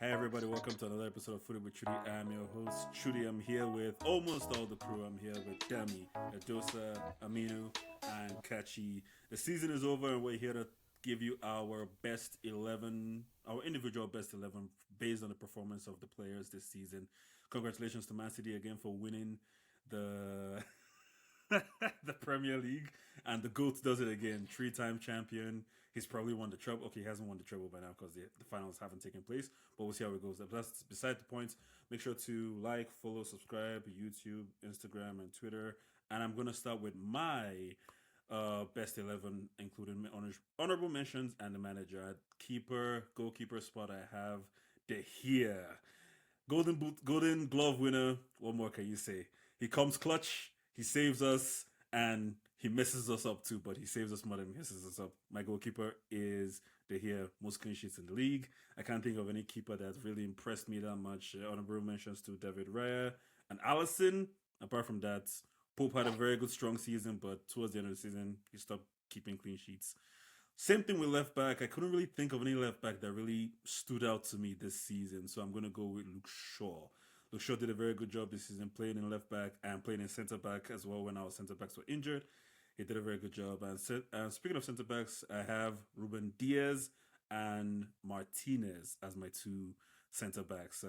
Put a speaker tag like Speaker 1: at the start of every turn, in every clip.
Speaker 1: Hey everybody, welcome to another episode of Footy with Chudy. I'm your host, Chudy. I'm here with almost all the crew. I'm here with Demi, Adosa, Aminu, and Kachi. The season is over and we're here to give you our best 11, our individual best 11 based on the performance of the players this season. Congratulations to Man City again for winning the the Premier League, and the GOAT does it again. Three-time champion. He's probably won the treble. Okay, he hasn't won the treble by now because the finals haven't taken place. But we'll see how it goes. That's beside the point. Make sure to like, follow, subscribe, YouTube, Instagram, and Twitter. And I'm gonna start with my best 11, including honorable mentions and the manager. At keeper, goalkeeper spot, I have De Gea. Golden Glove winner. What more can you say? He comes clutch. He saves us, and he messes us up too. But he saves us more than he messes us up. My goalkeeper is De Gea, most clean sheets in the league. I can't think of any keeper that's really impressed me that much. Honorable mentions to David Raya and Allison. Apart from that, Pope had a very good strong season, but towards the end of the season, he stopped keeping clean sheets. Same thing with left back. I couldn't really think of any left back that really stood out to me this season, so I'm going to go with Luke Shaw. Luke Shaw did a very good job this season playing in left back and playing in centre back as well when our centre backs were injured. He did a very good job. And speaking of centre backs, I have Ruben Diaz and Martinez as my two centre backs.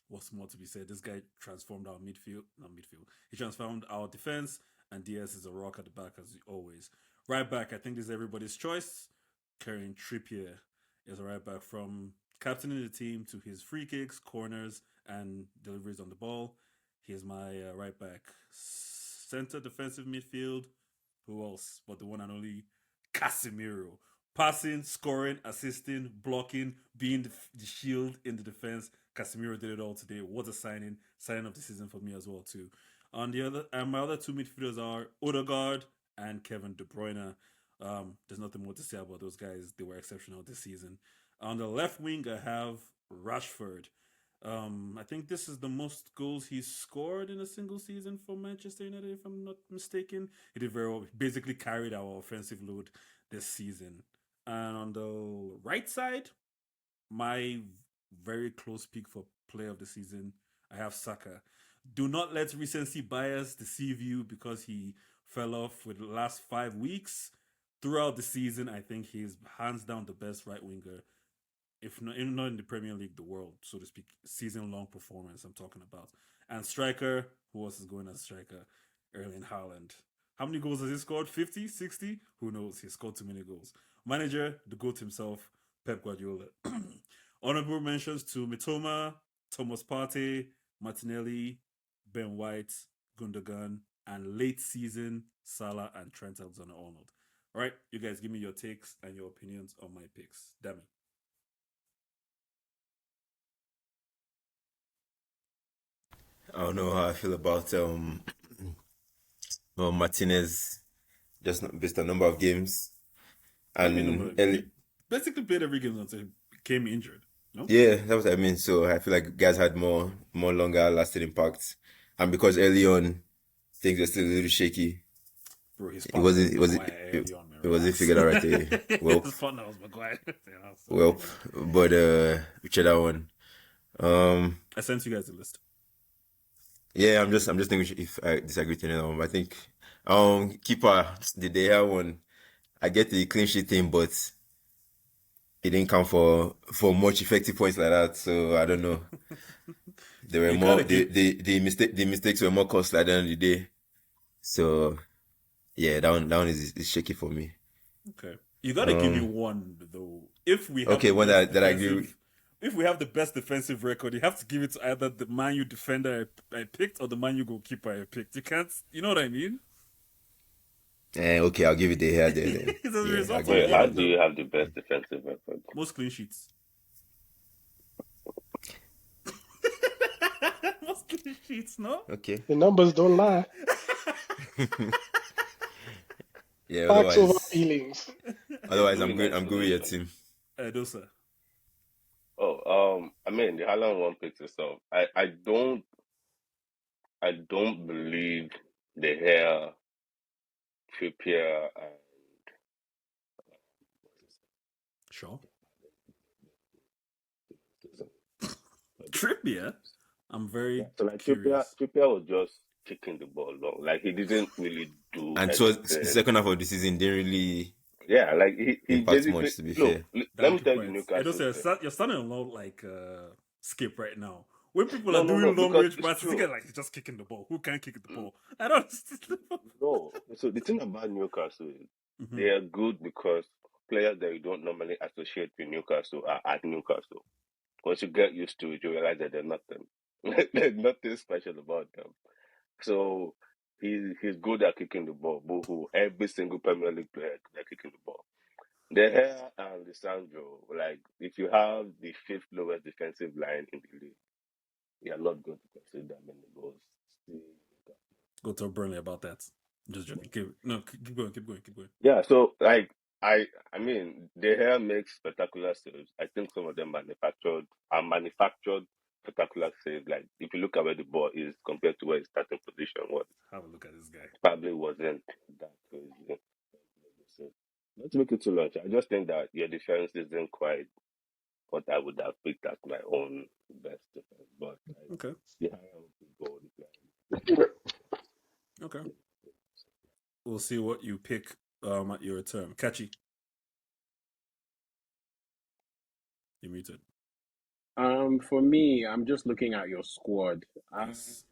Speaker 1: What's more to be said? This guy transformed our midfield, not midfield. He transformed our defense, and Diaz is a rock at the back as always. Right back, I think this is everybody's choice. Kieran Trippier is a right back from captaining the team to his free kicks, corners, and deliveries on the ball. He is my right back. Center defensive midfield. Who else but the one and only Casemiro? Passing, scoring, assisting, blocking, being the shield in the defense. Casemiro did it all today. What a signing of the season for me as well too. On the other, and my other two midfielders are Odegaard and Kevin De Bruyne. There's nothing more to say about those guys. They were exceptional this season. On the left wing, I have Rashford. I think this is the most goals he's scored in a single season for Manchester United, if I'm not mistaken. He did very well. He basically carried our offensive load this season. And on the right side, my very close pick for player of the season, I have Saka. Do not let recency bias deceive you because he fell off with the last 5 weeks. Throughout the season, I think he's hands down the best right winger, if not in the Premier League, the world, so to speak. Season long performance I'm talking about. And striker, who else is going as striker? Erling Haaland. How many goals has he scored? 50, 60? Who knows? He scored too many goals. Manager, the GOAT himself, Pep Guardiola. Honorable mentions to Mitoma, Thomas Partey, Martinelli, Ben White, Gundogan, and late season Salah and Trent Alexander-Arnold. All right, you guys give me your takes and your opinions on my picks. Damn it.
Speaker 2: I don't know how I feel about well, Martinez, just based on number of games.
Speaker 1: What do you mean number?
Speaker 2: And
Speaker 1: He basically played every game until he became injured. No,
Speaker 2: yeah, that's what I mean. So I feel like guys had more longer lasting impacts. And because early on things were still a little shaky,
Speaker 1: bro, his
Speaker 2: it
Speaker 1: partner was
Speaker 2: wasn't it was
Speaker 1: Maguire
Speaker 2: it,
Speaker 1: early on, man.
Speaker 2: it wasn't
Speaker 1: Relax.
Speaker 2: figured out right away. Well,
Speaker 1: His partner was Maguire. Yeah, so
Speaker 2: well, but whichever one. Um,
Speaker 1: I sent you guys the list.
Speaker 2: yeah, I'm just thinking if I disagree with any of them. I think keeper the day one. I get the clean sheet thing, but it didn't count for much effective points like that. So I don't know. There were
Speaker 1: You
Speaker 2: more
Speaker 1: gotta give.
Speaker 2: the mistakes were more costly at the end of the day. So yeah, that one is shaky for me.
Speaker 1: Okay, you gotta give me
Speaker 2: Um
Speaker 1: one though. If we have
Speaker 2: okay,
Speaker 1: the
Speaker 2: one
Speaker 1: best
Speaker 2: that I agree with.
Speaker 1: defensive, if we have the best defensive record, you have to give it to either the Man U defender I picked or the Man U goalkeeper I picked. You can't. You know what I mean?
Speaker 2: Okay, I'll give it the hair there then.
Speaker 1: It's as a
Speaker 2: Yeah, I'll
Speaker 1: result
Speaker 2: give
Speaker 1: of
Speaker 2: it
Speaker 3: Wait,
Speaker 2: the
Speaker 1: one
Speaker 3: how
Speaker 2: hair.
Speaker 1: of
Speaker 3: do
Speaker 1: them.
Speaker 3: you have the best defensive record?
Speaker 1: Most clean sheets. Most clean sheets, no?
Speaker 2: Okay.
Speaker 4: The numbers don't lie.
Speaker 2: Yeah,
Speaker 4: Facts over
Speaker 2: otherwise
Speaker 4: feelings.
Speaker 2: otherwise
Speaker 3: Two in
Speaker 2: I'm good with your
Speaker 3: isolation.
Speaker 2: team.
Speaker 1: Dosa.
Speaker 3: I mean, the Haaland one picks itself. I don't believe the hair Trippier and
Speaker 1: Sure. Trippier, I'm
Speaker 3: Yeah,
Speaker 1: very
Speaker 3: so like
Speaker 1: curious.
Speaker 3: Trippier was just kicking the ball long. Like he didn't really do
Speaker 2: And so the
Speaker 3: anything.
Speaker 2: second half of the season didn't really
Speaker 3: Yeah, like he
Speaker 2: impact
Speaker 3: basically
Speaker 2: much, to be
Speaker 3: no.
Speaker 2: fair.
Speaker 3: Let
Speaker 1: Damn,
Speaker 3: me
Speaker 1: keep
Speaker 3: tell you the
Speaker 1: quiet. Edo
Speaker 3: Newcastle
Speaker 1: says
Speaker 3: thing.
Speaker 1: you're starting to look like Skip right now. When people are
Speaker 3: No,
Speaker 1: doing long
Speaker 3: because
Speaker 1: range
Speaker 3: it's
Speaker 1: passes, you
Speaker 3: true.
Speaker 1: get like just kicking the ball. Who can't kick the ball? I don't.
Speaker 3: No. So the thing about Newcastle is
Speaker 1: hmm
Speaker 3: they are good because players that you don't normally associate with Newcastle are at Newcastle. Once you get used to it, you realize that they're nothing. There's nothing special about them. So he's good at kicking the ball. Boo every single Premier League player they're kicking the ball. De Gea and Lisandro, like if you have the fifth lowest defensive line in the league, you're not going to concede that many goals.
Speaker 1: Go tell Burnley about that. Just joking. Keep going. Keep going. Keep going.
Speaker 3: Yeah, so like I mean, De Gea makes spectacular saves. I think some of them manufactured spectacular saves. Like if you look at where the ball is compared to where his starting position was,
Speaker 1: Have a look at this guy.
Speaker 3: probably wasn't that crazy. So, not to make it too long, I just think that your defense isn't quite what I would have picked as my own best defense. But I
Speaker 1: Okay.
Speaker 3: see how I would go with the
Speaker 1: Okay. We'll see what you pick at your return. Catchy. You're muted.
Speaker 4: For me, I'm just looking at your squad.
Speaker 1: Yes.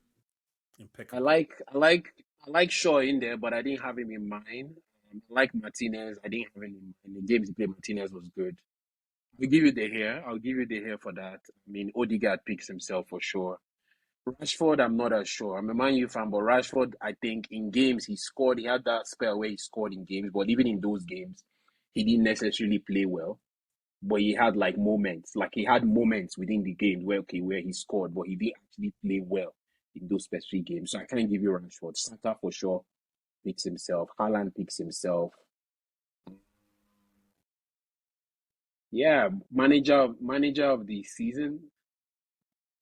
Speaker 4: I
Speaker 1: Impeccable.
Speaker 4: like I like I like Shaw in there, but I didn't have him in mind. I like Martinez. I didn't have him in mind. The games he played, Martinez was good. I'll give you the hair. I'll give you the hair for that. I mean, Odegaard picks himself for sure. Rashford, I'm not as sure. I'm a Man U fan, but Rashford, I think in games he scored. He had that spell where he scored in games, but even in those games, he didn't necessarily play well. But he had like moments, like he had moments within the game where he scored, but he didn't actually play well in those specific games. So I can't give you Rashford. Saka for sure picks himself. Haaland picks himself. Yeah, manager of the season.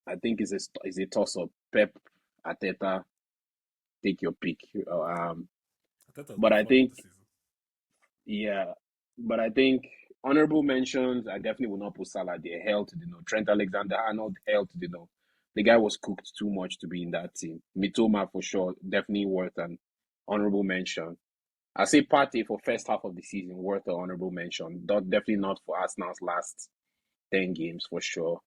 Speaker 4: I think is a toss up. Pep, Ateta, take your pick.
Speaker 1: I thought that was
Speaker 4: But
Speaker 1: my
Speaker 4: I
Speaker 1: flop of
Speaker 4: think
Speaker 1: the season.
Speaker 4: yeah, but I think honorable mentions. I definitely will not put Salah there. Hell to the no. Trent Alexander-Arnold. Hell to the no. The guy was cooked too much to be in that team. Mitoma for sure, definitely worth an honorable mention. I say Partey for first half of the season, worth an honorable mention. Definitely not for Arsenal's last 10 games for sure.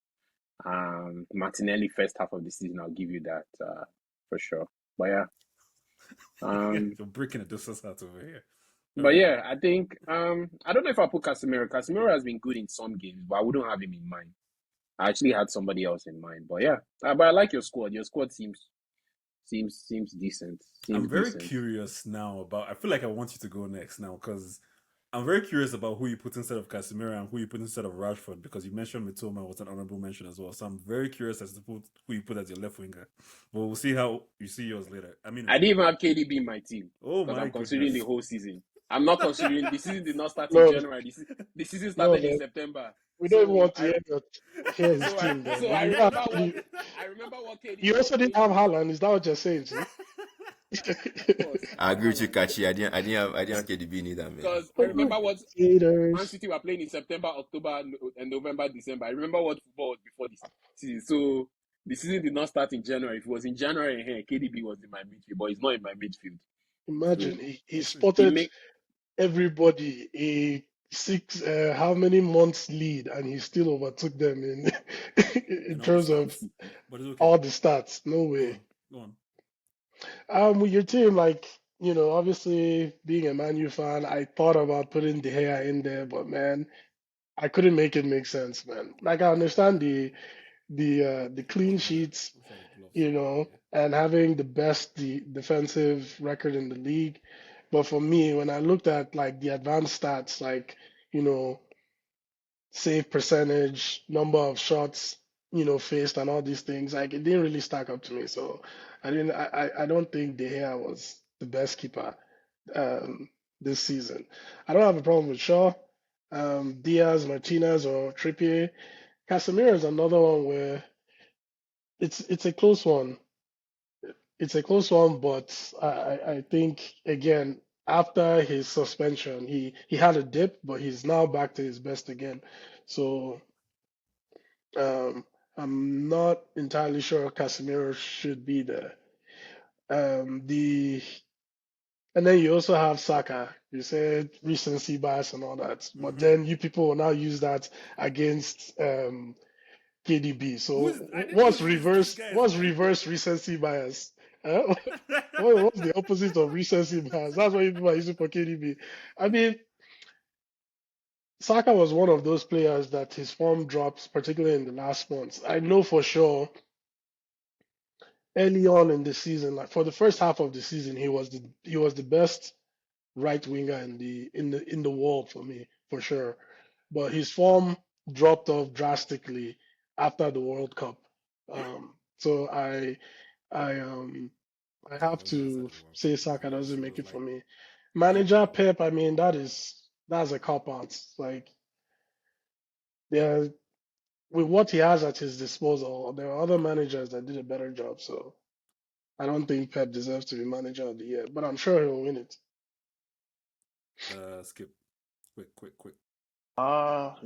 Speaker 4: Martinelli first half of the season, I'll give you that for sure. But yeah, um,
Speaker 1: You're breaking the distance out over here.
Speaker 4: but yeah, I think I don't know if I put Casemiro. Casemiro has been good in some games, but I wouldn't have him in mind. I actually had somebody else in mind. But yeah, but I like your squad. Your squad seems decent. Seems
Speaker 1: I'm very
Speaker 4: decent.
Speaker 1: curious now about. I feel like I want you to go next now because I'm very curious about who you put instead of Casemiro and who you put instead of Rashford because you mentioned Mitoma was an honorable mention as well. So I'm very curious as to who you put as your left winger. But we'll see how you see yours later. I mean,
Speaker 4: I didn't even have KDB in my team
Speaker 1: oh
Speaker 4: because
Speaker 1: my
Speaker 4: I'm considering the
Speaker 1: goodness.
Speaker 4: whole season. I'm not considering the season did not start in
Speaker 5: No,
Speaker 4: January. The season
Speaker 5: no,
Speaker 4: started in
Speaker 5: man.
Speaker 4: September.
Speaker 5: We don't even
Speaker 4: So
Speaker 5: want to
Speaker 4: I
Speaker 5: hear his
Speaker 4: so I
Speaker 5: team, man.
Speaker 4: so I
Speaker 5: You don't
Speaker 4: remember
Speaker 5: have
Speaker 4: what
Speaker 5: to,
Speaker 4: I remember what
Speaker 5: you
Speaker 4: KDB was
Speaker 5: also didn't
Speaker 4: going
Speaker 5: have
Speaker 4: through.
Speaker 5: Haaland. Is that what you're saying, too?
Speaker 4: Of course, I
Speaker 2: I
Speaker 4: had
Speaker 2: agree with you,
Speaker 4: Haaland
Speaker 2: Kachi. I didn't have KDB neither, man.
Speaker 4: because I remember what Man
Speaker 5: Haters.
Speaker 4: City were playing in September, October, and November, December. I remember what football was before this season. So the season did not start in January. If it was in January, here KDB was in my midfield, but he's not in my midfield.
Speaker 5: Imagine
Speaker 4: So
Speaker 5: he
Speaker 4: he
Speaker 5: spotted
Speaker 4: make
Speaker 5: everybody a six how many months lead, and he still overtook them in in
Speaker 1: And all the
Speaker 5: terms of
Speaker 1: stats. But it's okay.
Speaker 5: all the stats. No
Speaker 1: Go
Speaker 5: way.
Speaker 1: on. Go on.
Speaker 5: With your team, like obviously being a Man U fan, I thought about putting De Gea in there, but man, I couldn't make it make sense, man. Like I understand the clean sheets,
Speaker 1: Which are the gloves? Okay.
Speaker 5: and having the best defensive record in the league. But for me, when I looked at like the advanced stats, like you know, save percentage, number of shots, faced, and all these things, like it didn't really stack up to me. So I didn't. I don't think De Gea was the best keeper um, this season. I don't have a problem with Shaw, Diaz, Martinez, or Trippier. Casemiro is another one where it's a close one. It's a close one, but I think again after his suspension, he had a dip, but he's now back to his best again. So um, I'm not entirely sure Casemiro should be there. The and then you also have Saka. You said recency bias and all that, but
Speaker 1: Mm-hmm.
Speaker 5: then you people will now use that against KDB.
Speaker 1: Who
Speaker 5: So
Speaker 1: is? I didn't know these guys,
Speaker 5: what's
Speaker 1: man.
Speaker 5: reverse recency bias? Uh, what's the opposite of recency bias? That's what people are using for KDB. I mean, Saka was one of those players that his form drops, particularly in the last months. I know for sure early on in the season, like for the first half of the season, he was the best right winger in the world for me, for sure. But his form dropped off drastically after the World Cup. So I I
Speaker 1: Yeah,
Speaker 5: have
Speaker 1: it was after
Speaker 5: to
Speaker 1: the World
Speaker 5: say
Speaker 1: Cup.
Speaker 5: Saka
Speaker 1: He
Speaker 5: doesn't make
Speaker 1: was
Speaker 5: it for
Speaker 1: like
Speaker 5: me.
Speaker 1: peak
Speaker 5: Manager
Speaker 1: level.
Speaker 5: Pep, I mean that's a cop out. Like yeah, with what he has at his disposal, there are other managers that did a better job. So I don't think Pep deserves to be manager of the year, but I'm sure he'll win it.
Speaker 1: Skip. Quick.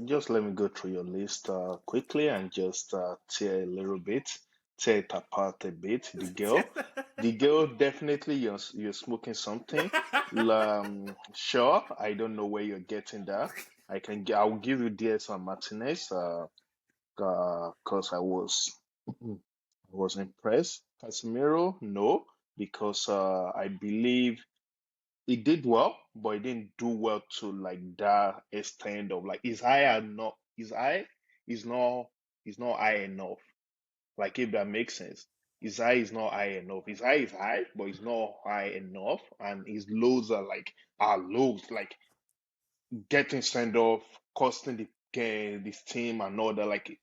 Speaker 6: Just let me go through your list quickly and just tear it apart a bit. The girl, definitely you're smoking something. Sure, I don't know where you're getting that. I'll give you DS on Martinez, cause I was impressed. Casemiro, no, because I believe he did well, but he didn't do well to like that extent of like his not is not high enough. Like if that makes sense. His eye is not high enough. His eye is high, but it's not high enough. And his lows are lows, like getting sent off, costing the this team and all that, like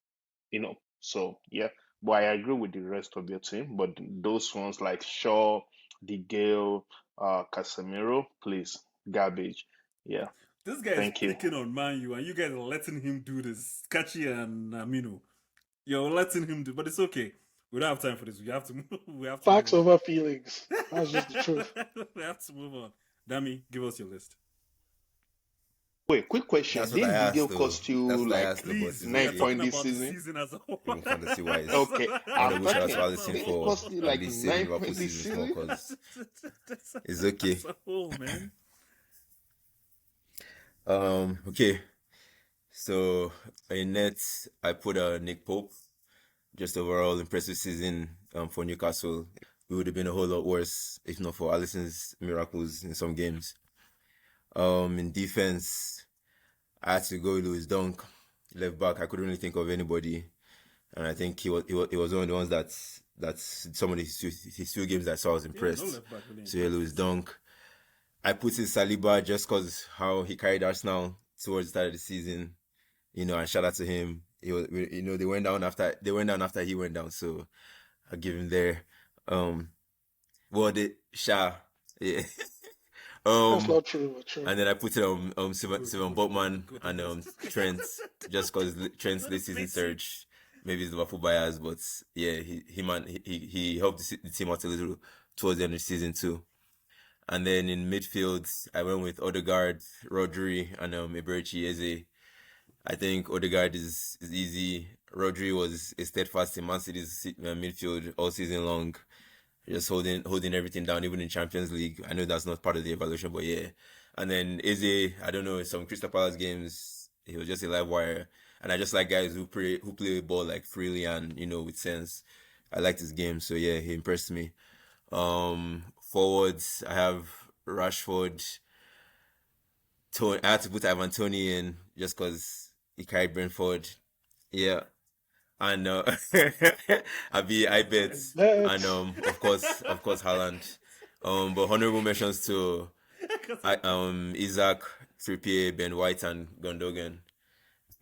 Speaker 6: so yeah. But I agree with the rest of your team. But those ones like Shaw, De Gale, Casemiro, please, garbage. Yeah,
Speaker 1: This guy is
Speaker 6: thank you.
Speaker 1: picking on Man U, and you guys are letting him do this. Kachi and Amino, you're letting him do, but it's okay. We don't have time for this. We have to move. We have to move
Speaker 5: Facts
Speaker 1: on.
Speaker 5: over feelings. That's just the truth.
Speaker 1: We have to move on. Dami, give us your list,
Speaker 6: Wait, quick question.
Speaker 2: That's what I
Speaker 6: Didn't De Gale
Speaker 2: asked though.
Speaker 6: cost
Speaker 2: That's
Speaker 6: you
Speaker 2: what I
Speaker 6: like
Speaker 2: asked though, but
Speaker 1: please.
Speaker 2: it's
Speaker 1: We are
Speaker 6: nine
Speaker 2: okay.
Speaker 1: talking
Speaker 6: point this
Speaker 1: about the
Speaker 6: season?
Speaker 1: season as a whole.
Speaker 2: Even fantasy wise,
Speaker 6: Okay,
Speaker 2: I want
Speaker 6: I'm
Speaker 2: to wish
Speaker 6: talking.
Speaker 2: Allison
Speaker 6: Didn't it
Speaker 2: for
Speaker 6: cost you
Speaker 2: at
Speaker 6: like
Speaker 2: least saving
Speaker 6: nine
Speaker 2: Liverpool
Speaker 6: point this
Speaker 2: season small
Speaker 6: season?
Speaker 2: because it's okay.
Speaker 1: As a whole, man.
Speaker 2: Okay. So in net, I put Nick Pope. Just overall impressive season for Newcastle. We would have been a whole lot worse if not for Alisson's miracles in some games. In defense, I had to go with Lewis Dunk, left back. I couldn't really think of anybody, and I think he was one of the ones that's some of his few games that I saw I was
Speaker 1: Yeah, no
Speaker 2: impressed.
Speaker 1: left back really
Speaker 2: So yeah,
Speaker 1: impressed
Speaker 2: Lewis
Speaker 1: this season.
Speaker 2: Dunk. I put in Saliba just because how he carried Arsenal towards the start of the season, and shout out to him. He was, they went down after he went down, so I'll give him there. Well, the Sha, yeah.
Speaker 5: That's
Speaker 2: um,
Speaker 5: not true, but true.
Speaker 2: and then I put Steven Botman
Speaker 1: Good on
Speaker 2: and
Speaker 1: this.
Speaker 2: Trent just because Trent's late season surge. Maybe it's Liverpool bias, but yeah, he helped the team out a little towards the end of the season too. And then in midfield, I went with Odegaard, Rodri, and Eberechi Eze. I think Odegaard is easy. Rodri was a steadfast in Man City's midfield all season long, just holding everything down, even in Champions League. I know that's not part of the evaluation, but yeah. And then Eze, I don't know, in some Crystal Palace games, he was just a live wire. And I just like guys who play the ball like freely and with sense. I liked his game, so yeah, he impressed me. Forwards, I have Rashford. I had to put Ivan Tony in just because he carried Brentford. Yeah, and I bet,
Speaker 5: I
Speaker 2: and
Speaker 5: bet.
Speaker 2: of course Haaland. But honorable mentions to Isaac, three-peat, Ben White, and Gundogan.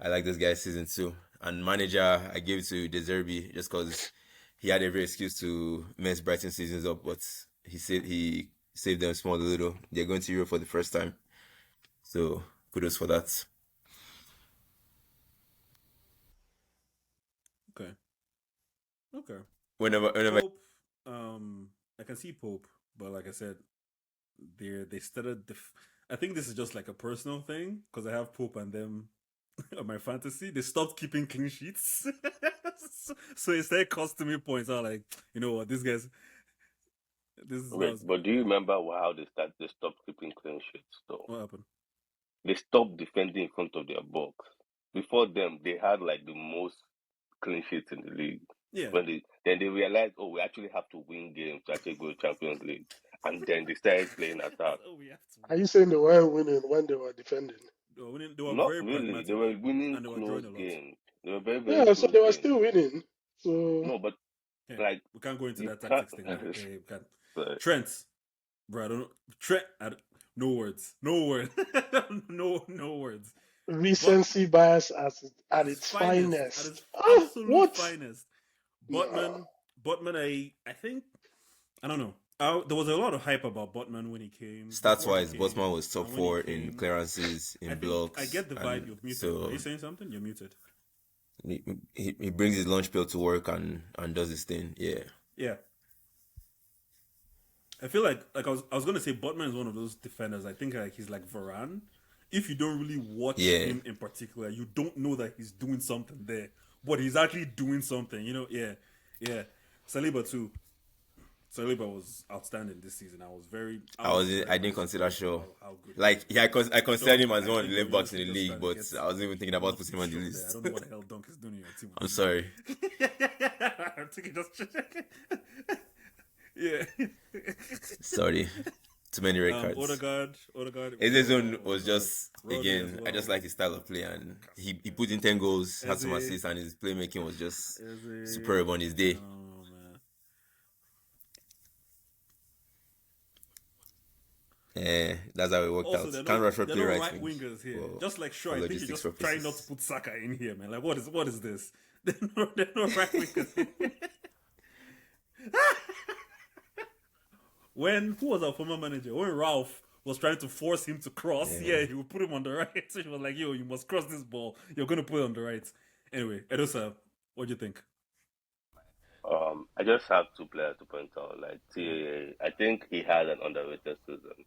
Speaker 2: I like this guy's season too. And manager, I gave it to De Zerbi just because he had every excuse to mess Brighton seasons up, but he saved them small a little. They're going to Europe for the first time, so kudos for that.
Speaker 1: Okay. Okay.
Speaker 2: Whenever
Speaker 1: Pope. I can see Pope, but like I said, they started. I think this is just like a personal thing because I have Pope and them on my fantasy, they stopped keeping clean sheets. So it started costing me points. I was like, you know what, this guy's this is that
Speaker 3: Wait,
Speaker 1: was
Speaker 3: but do you remember how they stopped keeping clean sheets though?
Speaker 1: what happened.
Speaker 3: They stopped defending in front of their box. Before them, they had like the most clean sheets in the league.
Speaker 1: Yeah.
Speaker 3: Then they realized, oh, we actually have to win games to actually go to Champions League, and then they started playing attack.
Speaker 1: Oh, we have to
Speaker 5: Are
Speaker 1: win.
Speaker 5: you saying they weren't winning when they were defending?
Speaker 1: They were
Speaker 3: Not
Speaker 1: very
Speaker 3: really. They
Speaker 1: pragmatic
Speaker 3: were winning
Speaker 1: and they were drawing
Speaker 3: close
Speaker 1: a lot.
Speaker 3: games. They were very, very
Speaker 5: Yeah, so
Speaker 3: close
Speaker 5: they were
Speaker 3: games.
Speaker 5: still winning. So
Speaker 3: No, but
Speaker 1: Yeah,
Speaker 3: like
Speaker 1: we can't go into
Speaker 3: you
Speaker 1: that
Speaker 3: can't.
Speaker 1: tactics thing now. We can't.
Speaker 3: Sorry.
Speaker 1: Trent, bro, I don't know. Trent, no words, no words, no words.
Speaker 5: recency bias at its
Speaker 1: At
Speaker 5: finest.
Speaker 1: its
Speaker 5: Ah,
Speaker 1: absolute
Speaker 5: what?
Speaker 1: finest.
Speaker 5: No.
Speaker 1: Botman, I think, I don't know. There was a lot of hype about Botman when he came.
Speaker 2: Stats
Speaker 1: Before he
Speaker 2: wise,
Speaker 1: came,
Speaker 2: Bosman was top
Speaker 1: and when he
Speaker 2: 4 in
Speaker 1: came,
Speaker 2: clearances,
Speaker 1: I
Speaker 2: in
Speaker 1: think I
Speaker 2: blocks,
Speaker 1: get the vibe
Speaker 2: and
Speaker 1: you're muted. Are
Speaker 2: so
Speaker 1: you saying something? You're muted.
Speaker 2: he brings his lunch pail to work and does his thing. Yeah.
Speaker 1: Yeah. I feel like I was gonna say Botman is one of those defenders. I think like he's like Varane. If you don't really watch
Speaker 2: Yeah.
Speaker 1: him in particular, you don't know that he's doing something there. But he's actually doing something, you know? Yeah. Yeah. Saliba too. Saliba was outstanding this season. I was very
Speaker 2: I didn't consider Shaw.
Speaker 1: how good
Speaker 2: Like, yeah, I considered him as one of the
Speaker 1: I
Speaker 2: left backs in the
Speaker 1: just
Speaker 2: league,
Speaker 1: trying to
Speaker 2: but
Speaker 1: get
Speaker 2: I wasn't even thinking about putting him on the
Speaker 1: Shaw there. I
Speaker 2: list.
Speaker 1: don't know what the hell Dunk is doing in your team.
Speaker 2: I'm sorry.
Speaker 1: I'm thinking just yeah.
Speaker 2: Sorry. Too many red cards.
Speaker 1: Odegaard.
Speaker 2: Eze's one was just,
Speaker 1: Rodri
Speaker 2: again,
Speaker 1: as
Speaker 2: I
Speaker 1: well.
Speaker 2: just like his style of play, and he put in 10 goals, had some
Speaker 1: Eze.
Speaker 2: assists, and his playmaking was just
Speaker 1: Eze.
Speaker 2: superb on his day.
Speaker 1: Oh man.
Speaker 2: Yeah, that's how it worked
Speaker 1: Also,
Speaker 2: out.
Speaker 1: they're
Speaker 2: Can
Speaker 1: not,
Speaker 2: Rashford
Speaker 1: they're
Speaker 2: play
Speaker 1: not
Speaker 2: right
Speaker 1: right
Speaker 2: wing?
Speaker 1: wingers here.
Speaker 2: Well,
Speaker 1: Just like sure,
Speaker 2: for
Speaker 1: I think you're
Speaker 2: logistics
Speaker 1: just trying not to
Speaker 2: purposes.
Speaker 1: put Saka in here, man. Like what is this? They're not right wingers. Who was our former manager? When Ralph was trying to force him to cross, yeah, he would put him on the right. So he was like, yo, you must cross this ball. You're gonna put it on the right. Anyway, Edosa, what do you think?
Speaker 3: I just have two players to point out. Like TAA, I think he had an underrated season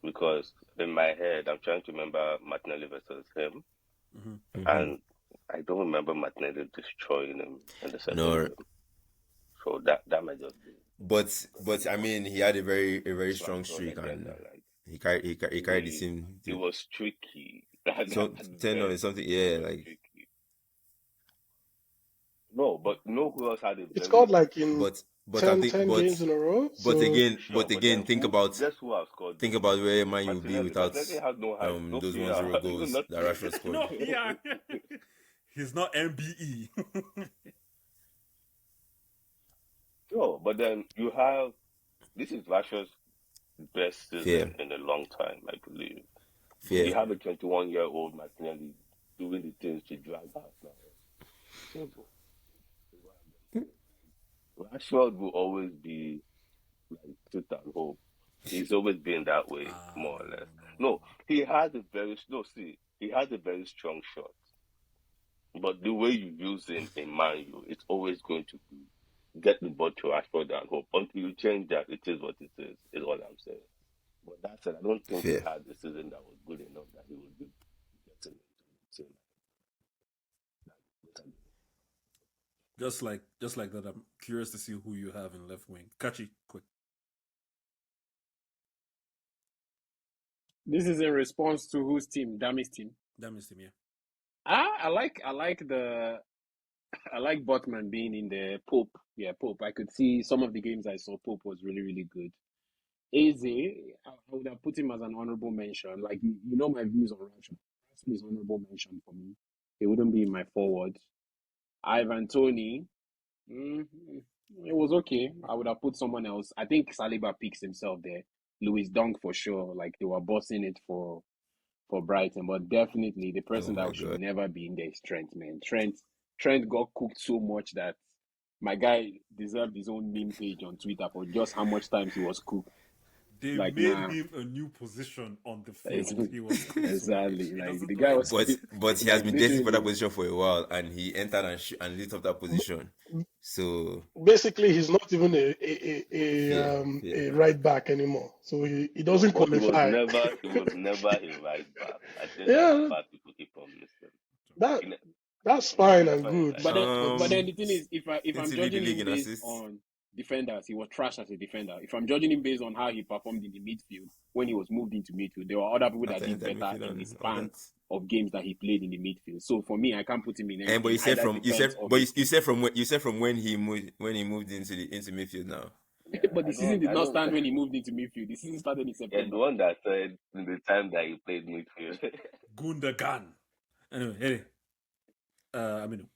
Speaker 3: because in my head I'm trying to remember Martinelli versus him, and I don't remember Martinelli destroying him in the second
Speaker 2: No,
Speaker 3: game. So that might just be
Speaker 2: but I mean, he had a very strong
Speaker 3: Smackdown
Speaker 2: streak, and
Speaker 3: agenda. Like
Speaker 2: he carried the team.
Speaker 3: it was tricky.
Speaker 2: So 10 or something, yeah, like.
Speaker 3: Tricky. No, but no who else had a
Speaker 5: It's
Speaker 3: very
Speaker 5: called like in
Speaker 2: But I
Speaker 5: 10,
Speaker 2: think
Speaker 5: 10 games in a row.
Speaker 2: but
Speaker 5: So
Speaker 2: again
Speaker 3: sure, but then
Speaker 2: think about
Speaker 3: guess who has scored those
Speaker 2: where Man U will be without
Speaker 3: Martinelli has no height, no
Speaker 2: those
Speaker 3: PR,
Speaker 2: 1-0 goals that
Speaker 3: nothing.
Speaker 2: Rashford scored.
Speaker 1: No, yeah. He's not MBE.
Speaker 3: No, but then you have this is Rashford's best season in a long time, I believe. You have a 21-year-old Martinelli doing the things to drag us now. Simple. Rashford will always be like truth and hope. He's always been that way, more or less. No, he has a very strong shot. But the way you use it in Man U, it's always going to be get the ball to Rashford and hope. Until you change that, it is what it is all I'm saying. But that said, I don't think he had a season that was good enough that he would be getting into the team.
Speaker 1: Just like that, I'm curious to see who you have in left wing. Kachi, quick.
Speaker 4: This is in response to whose team? Dami's team.
Speaker 1: Dami's team, yeah.
Speaker 4: I like Botman being in the Pope. Yeah, Pope. I could see some of the games I saw. Pope was really, really good. Eze, I would have put him as an honorable mention. Like you know my views on Rashford. Rashford is honorable mention for me. He wouldn't be in my forward. Ivan Toney, it was okay. I would have put someone else. I think Saliba picks himself there. Louis Dunk for sure. Like they were bossing it for Brighton, but definitely the person that should never be in there is Trent, man. Trent got cooked so much that my guy deserved his own meme page on Twitter for just how much times he was cooked.
Speaker 1: They made him a new position on the field. He was
Speaker 4: exactly like the guy was.
Speaker 2: But he has been destined for that position for a while, and he entered and lit up that position. So
Speaker 5: basically, he's not even a right back anymore. So he doesn't qualify.
Speaker 3: He was never a right back. I think that's the part people keep on missing.
Speaker 5: that
Speaker 3: You know,
Speaker 5: that's
Speaker 3: yeah,
Speaker 5: fine
Speaker 3: that's
Speaker 5: and
Speaker 3: fine.
Speaker 5: good,
Speaker 4: But then
Speaker 2: Um,
Speaker 4: the thing is, if I'm
Speaker 2: didn't he lead the
Speaker 4: judging
Speaker 2: league
Speaker 4: him
Speaker 2: in
Speaker 4: based
Speaker 2: assists?
Speaker 4: on defenders, he was trash as a defender. If I'm judging him based on how he performed in the midfield when he was moved into midfield, there were other people
Speaker 2: Not
Speaker 4: that
Speaker 2: a
Speaker 4: did
Speaker 2: entire
Speaker 4: better
Speaker 2: midfield
Speaker 4: in the
Speaker 2: and all
Speaker 4: span
Speaker 2: that.
Speaker 4: of games that he played in the midfield. So for me, I can't put him in
Speaker 2: And but
Speaker 4: in either defense or
Speaker 2: you
Speaker 4: midfield.
Speaker 2: said from when he moved into midfield now.
Speaker 3: Yeah,
Speaker 4: But the
Speaker 3: I
Speaker 4: season
Speaker 3: don't,
Speaker 4: did
Speaker 3: I
Speaker 4: not
Speaker 3: don't.
Speaker 4: start when he moved into midfield. The season started in
Speaker 3: Yeah,
Speaker 4: September.
Speaker 3: the one that said in the time that he played midfield.
Speaker 1: Gundogan. Anyway, hey, I mean,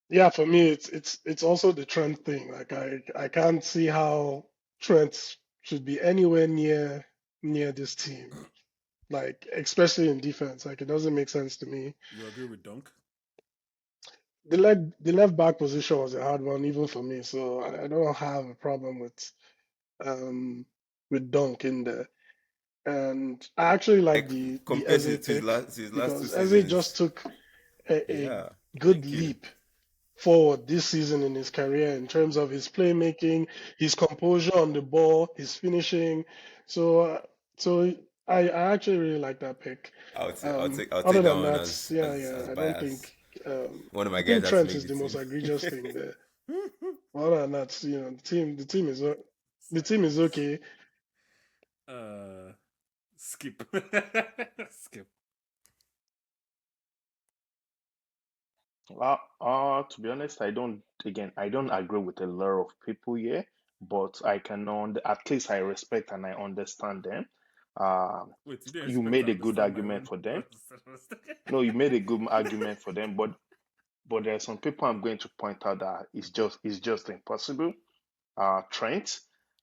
Speaker 5: Yeah, for me, it's also the Trent thing. Like I can't see how Trent should be anywhere near this team. Like especially in defense, like it doesn't make sense to me.
Speaker 1: you agree with Dunk?
Speaker 5: The left back position was a hard one even for me, so I don't have a problem um with Dunk in there. And I actually like
Speaker 2: Like
Speaker 5: the
Speaker 2: compared
Speaker 5: Eze pick
Speaker 2: to his last two
Speaker 5: because Eze just
Speaker 2: seasons.
Speaker 5: took a
Speaker 2: Yeah,
Speaker 5: good
Speaker 2: thank you.
Speaker 5: leap forward this season in his career in terms of his playmaking, his composure on the ball, his finishing. So, so I actually really like that pick.
Speaker 2: I'll
Speaker 5: Other
Speaker 2: take that
Speaker 5: than
Speaker 2: one
Speaker 5: that, yeah,
Speaker 2: as
Speaker 5: yeah, I don't think.
Speaker 2: bias. One of my
Speaker 5: I
Speaker 2: guys
Speaker 5: think
Speaker 2: has to
Speaker 5: Trent
Speaker 2: make
Speaker 5: is
Speaker 2: the
Speaker 5: the most
Speaker 2: team.
Speaker 5: egregious thing there. Other than that, the team is okay.
Speaker 1: uh, skip. Skip.
Speaker 6: To be honest, I don't agree with a lot of people here, but I can at least I respect and I understand them. Um,
Speaker 1: Wait, you didn't
Speaker 6: you
Speaker 1: expect to
Speaker 6: made a good
Speaker 1: understand my
Speaker 6: argument
Speaker 1: own.
Speaker 6: for them. No, you made a good argument for them, but there are some people I'm going to point out that it's just impossible. Trent,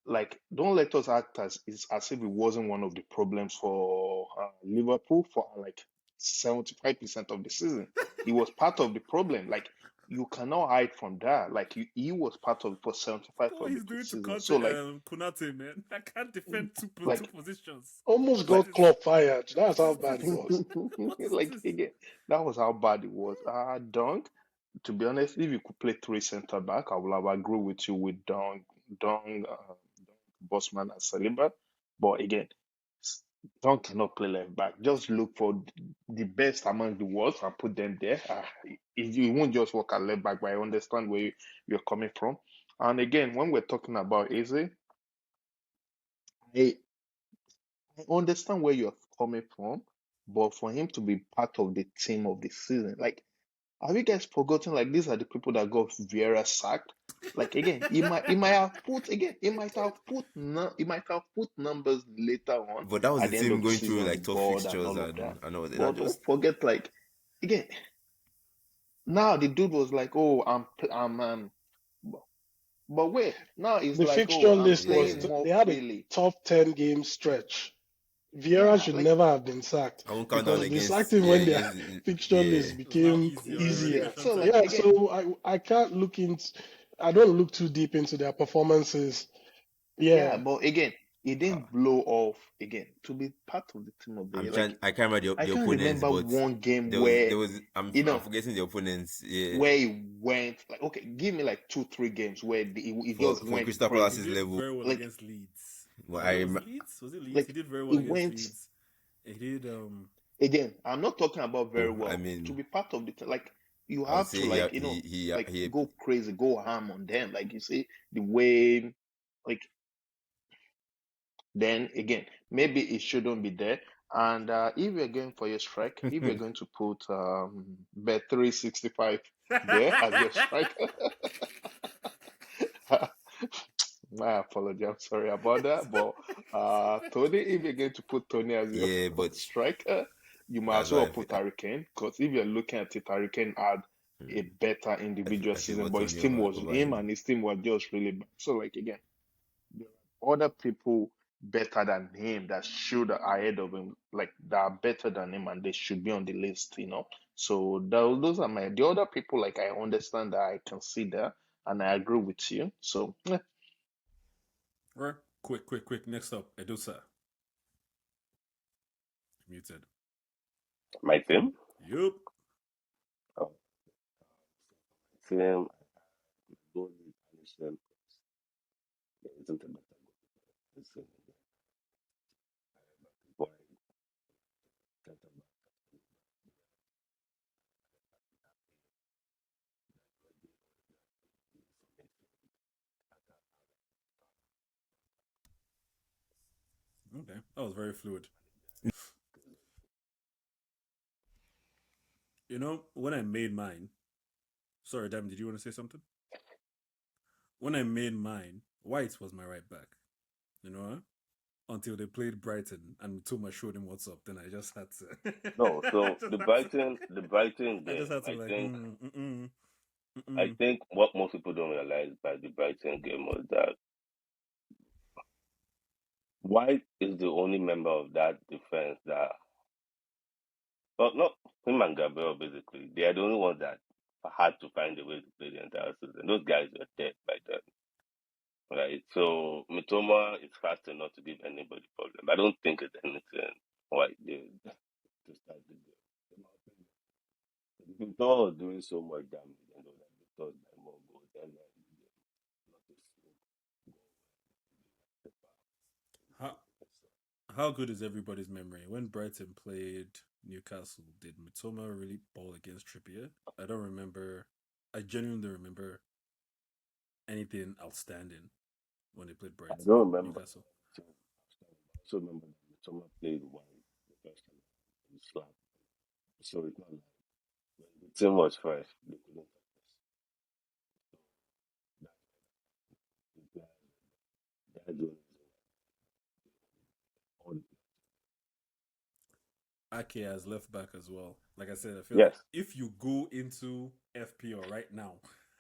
Speaker 6: like don't let us act as if it wasn't one of the problems for Liverpool for like 75% of the season. He was part of the problem. Like you cannot hide from that. Like he was part of it for 75
Speaker 1: Look what
Speaker 6: of the
Speaker 1: he's doing to
Speaker 6: season. So like
Speaker 1: Konate, man. I can't defend two
Speaker 6: like
Speaker 1: positions.
Speaker 5: Almost
Speaker 1: What is
Speaker 6: like
Speaker 5: got
Speaker 1: this?
Speaker 5: Klopp fired. That's
Speaker 1: What
Speaker 5: how
Speaker 1: is
Speaker 5: bad it
Speaker 1: this?
Speaker 5: was.
Speaker 1: What is
Speaker 6: like
Speaker 1: this?
Speaker 6: again, that was how bad it was. Dunk. To be honest, if you could play three center back, I would have agreed with you with Dong, Bosman, and Saliba. But again, Dong cannot play left back. Just look for the best among the world and put them there. It won't just work at left back, but I understand where you're coming from. And again, when we're talking about Eze, I, I understand where you're coming from, but for him to be part of the team of the season, like have you guys forgotten? Like these are the people that got Vieira sacked. Like again, he might have put numbers later on
Speaker 2: But that was
Speaker 6: at
Speaker 2: the
Speaker 6: the end
Speaker 2: team
Speaker 6: of the
Speaker 2: going through
Speaker 6: season on the
Speaker 2: like tough
Speaker 6: board and
Speaker 2: fixtures
Speaker 6: all of that.
Speaker 2: and all that. Not
Speaker 6: But don't
Speaker 2: just
Speaker 6: forget, like again, now the dude was like, "Oh, but wait, now it's
Speaker 5: The
Speaker 6: like, "Oh,
Speaker 5: fixture
Speaker 6: I'm
Speaker 5: list was
Speaker 6: playing
Speaker 2: yeah.
Speaker 6: more
Speaker 5: they had a
Speaker 6: freely."
Speaker 5: top 10 game stretch. Vieira
Speaker 6: Yeah,
Speaker 5: should
Speaker 6: like
Speaker 5: never have been sacked
Speaker 2: I won't count down
Speaker 5: because they sacked
Speaker 2: against
Speaker 5: him when their fixture
Speaker 2: yeah.
Speaker 5: list
Speaker 1: It was now
Speaker 5: became
Speaker 1: easier on
Speaker 5: easier.
Speaker 6: easier.
Speaker 1: relegation
Speaker 6: So like
Speaker 5: Yeah,
Speaker 1: time.
Speaker 6: again,
Speaker 5: so I can't look into I don't look too deep into their performances.
Speaker 6: yeah,
Speaker 5: Yeah,
Speaker 6: but again, it
Speaker 2: Uh,
Speaker 6: didn't blow off again to be part of the team of the year. Like
Speaker 2: I can't remember
Speaker 6: I
Speaker 2: the
Speaker 6: can't
Speaker 2: opponents,
Speaker 6: remember
Speaker 2: but
Speaker 6: one game
Speaker 2: there
Speaker 6: where,
Speaker 2: was
Speaker 6: you
Speaker 2: I'm
Speaker 6: know,
Speaker 2: forgetting the opponents. Yeah.
Speaker 6: where he went like, okay, give me like 2, 3 games where he just
Speaker 2: For
Speaker 6: went
Speaker 2: Crystal
Speaker 1: He
Speaker 2: Palace's
Speaker 6: crazy.
Speaker 1: did
Speaker 2: level.
Speaker 1: very well
Speaker 6: Like,
Speaker 1: against Leeds.
Speaker 2: Well,
Speaker 1: Was it Leeds? Was it Leeds? He
Speaker 6: like
Speaker 1: did very well
Speaker 6: he
Speaker 1: against
Speaker 6: went
Speaker 1: Leeds. He did
Speaker 6: again. I'm not talking about very
Speaker 2: I
Speaker 6: well. To
Speaker 2: mean,
Speaker 6: be part of the team, like you
Speaker 2: I would
Speaker 6: have to
Speaker 2: say
Speaker 6: like, like go crazy, go ham on them. Like you see the way, like then again, maybe it shouldn't be there. And if you're going for your strike, if you're going to put bet 365 there as your strike, my apology, I'm sorry about that. But Tony, if you're going to put Tony as your
Speaker 2: yeah, but
Speaker 6: striker, you might
Speaker 2: that's
Speaker 6: as
Speaker 2: why
Speaker 6: well put Hurricane because if you're looking at it, Hurricane had a better individual
Speaker 2: I
Speaker 6: season,
Speaker 2: favor
Speaker 6: but his
Speaker 2: Tony
Speaker 6: team was
Speaker 2: over
Speaker 6: him
Speaker 2: him.
Speaker 6: and his team was just really bad. So like again, there are other people better than him that should ahead of him, like that are better than him, and they should be on the list. So those are the other people. Like I understand that I consider, and I agree with you. So
Speaker 1: Right. Quick. Next up, Edosa. Muted.
Speaker 3: My team,
Speaker 1: Yup.
Speaker 3: oh, team, goalie, Alisson, there isn't a better goalkeeper. It's boy, center back.
Speaker 1: Okay, that was very fluid. You know, when I made mine, sorry, damn, did you want to say something? When I made mine, White was my right back. You know, huh? Until they played Brighton and Mitoma showed him what's up, then I just had to.
Speaker 3: No,
Speaker 1: I
Speaker 3: so
Speaker 1: just
Speaker 3: the
Speaker 1: had to.
Speaker 3: Brighton
Speaker 1: I just
Speaker 3: game,
Speaker 1: had to like,
Speaker 3: I
Speaker 1: mm.
Speaker 3: think what most people don't realize by the Brighton game was that White is the only member of that defense that, well, not him and Gabriel basically. They are the only ones that had to find a way to play the entire season. Those guys were dead by then, right? So Mitoma is fast enough to give anybody problem. I don't think it's anything White did to start the game. Mitoma was doing so much damage and all that because by more goals and not a
Speaker 1: How how good is everybody's memory? When Brighton played Newcastle, did Mitoma really ball against Trippier? I don't remember. I genuinely don't remember anything outstanding when they played
Speaker 3: I don't remember.
Speaker 1: Newcastle.
Speaker 3: So, I also remember that Mitoma played one the first time he slapped. So it's not like when the team was fresh, they couldn't touch us. That's the only reason
Speaker 1: Ake as left back as well. Like I said, I feel like
Speaker 3: Yes,
Speaker 1: if you go into FPL right now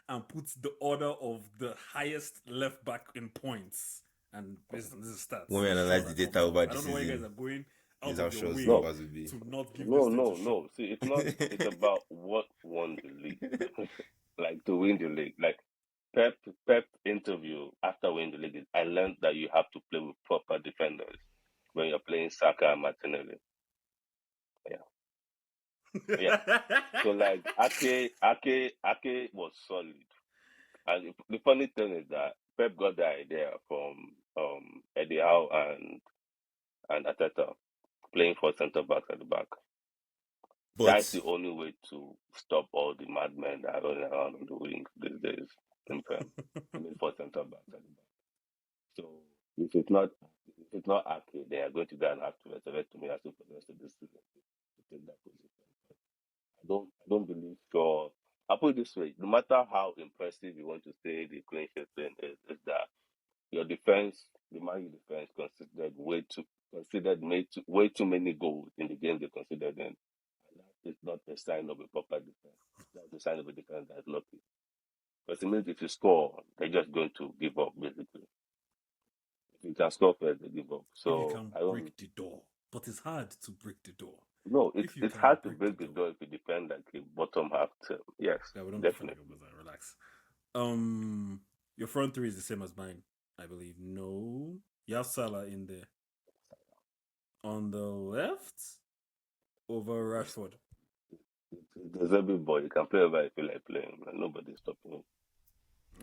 Speaker 1: and put the order of the highest left back in points and based on these
Speaker 2: When
Speaker 1: stats,
Speaker 2: we
Speaker 1: Shaw
Speaker 2: analyze the
Speaker 1: that
Speaker 2: data
Speaker 1: comes up.
Speaker 2: over
Speaker 1: I
Speaker 2: the
Speaker 1: don't know why you guys
Speaker 2: season,
Speaker 1: are going
Speaker 2: this is
Speaker 1: out
Speaker 2: how
Speaker 1: of your
Speaker 2: Shaw's
Speaker 1: way
Speaker 3: no,
Speaker 2: numbers will be.
Speaker 1: to not give this
Speaker 3: no,
Speaker 1: thing to
Speaker 3: no,
Speaker 1: Shaw.
Speaker 3: no. See, it's not. It's about what won the league, like to win the league. Like Pep, Pep interview after winning the league. I learned that you have to play with proper defenders when you're playing Saka and Martinelli. Yeah, yeah. So like Ake was solid. And the funny thing is that Pep got the idea from Eddie Howe and Ateta playing for centre backs at the back. That's
Speaker 2: But
Speaker 3: the only way to stop all the madmen that are running around on the wing these days in Prem. Playing for centre backs at the back. So if it's not Ake, they are going to go and have to resurrect to me as for the rest of the season to take that position. I don't believe so. I'll put it this way: no matter how impressive you want to say the clean sheet thing is that your defense, the Man U defense, considered made way too many goals in the game they considered in. And that is not a sign of a proper defense. That's a sign of a defense that's lucky. Because it means if you score, they're just going to give up basically. If you can score first, they give up.
Speaker 1: If you
Speaker 3: So
Speaker 1: can
Speaker 3: I don't.
Speaker 1: break the door, but it's hard to break the door.
Speaker 3: No,
Speaker 1: If you
Speaker 3: it's
Speaker 1: can
Speaker 3: hard to
Speaker 1: break the
Speaker 3: break the
Speaker 1: door,
Speaker 3: door if you defend like a bottom half team. Yes,
Speaker 1: yeah, we don't defend like
Speaker 3: definitely.
Speaker 1: a buzzer. Relax. Your front three is the same as mine, I believe. No, you have Salah in there on the left over Rashford.
Speaker 3: There's every boy. You can play wherever you feel like playing. And nobody's stopping you.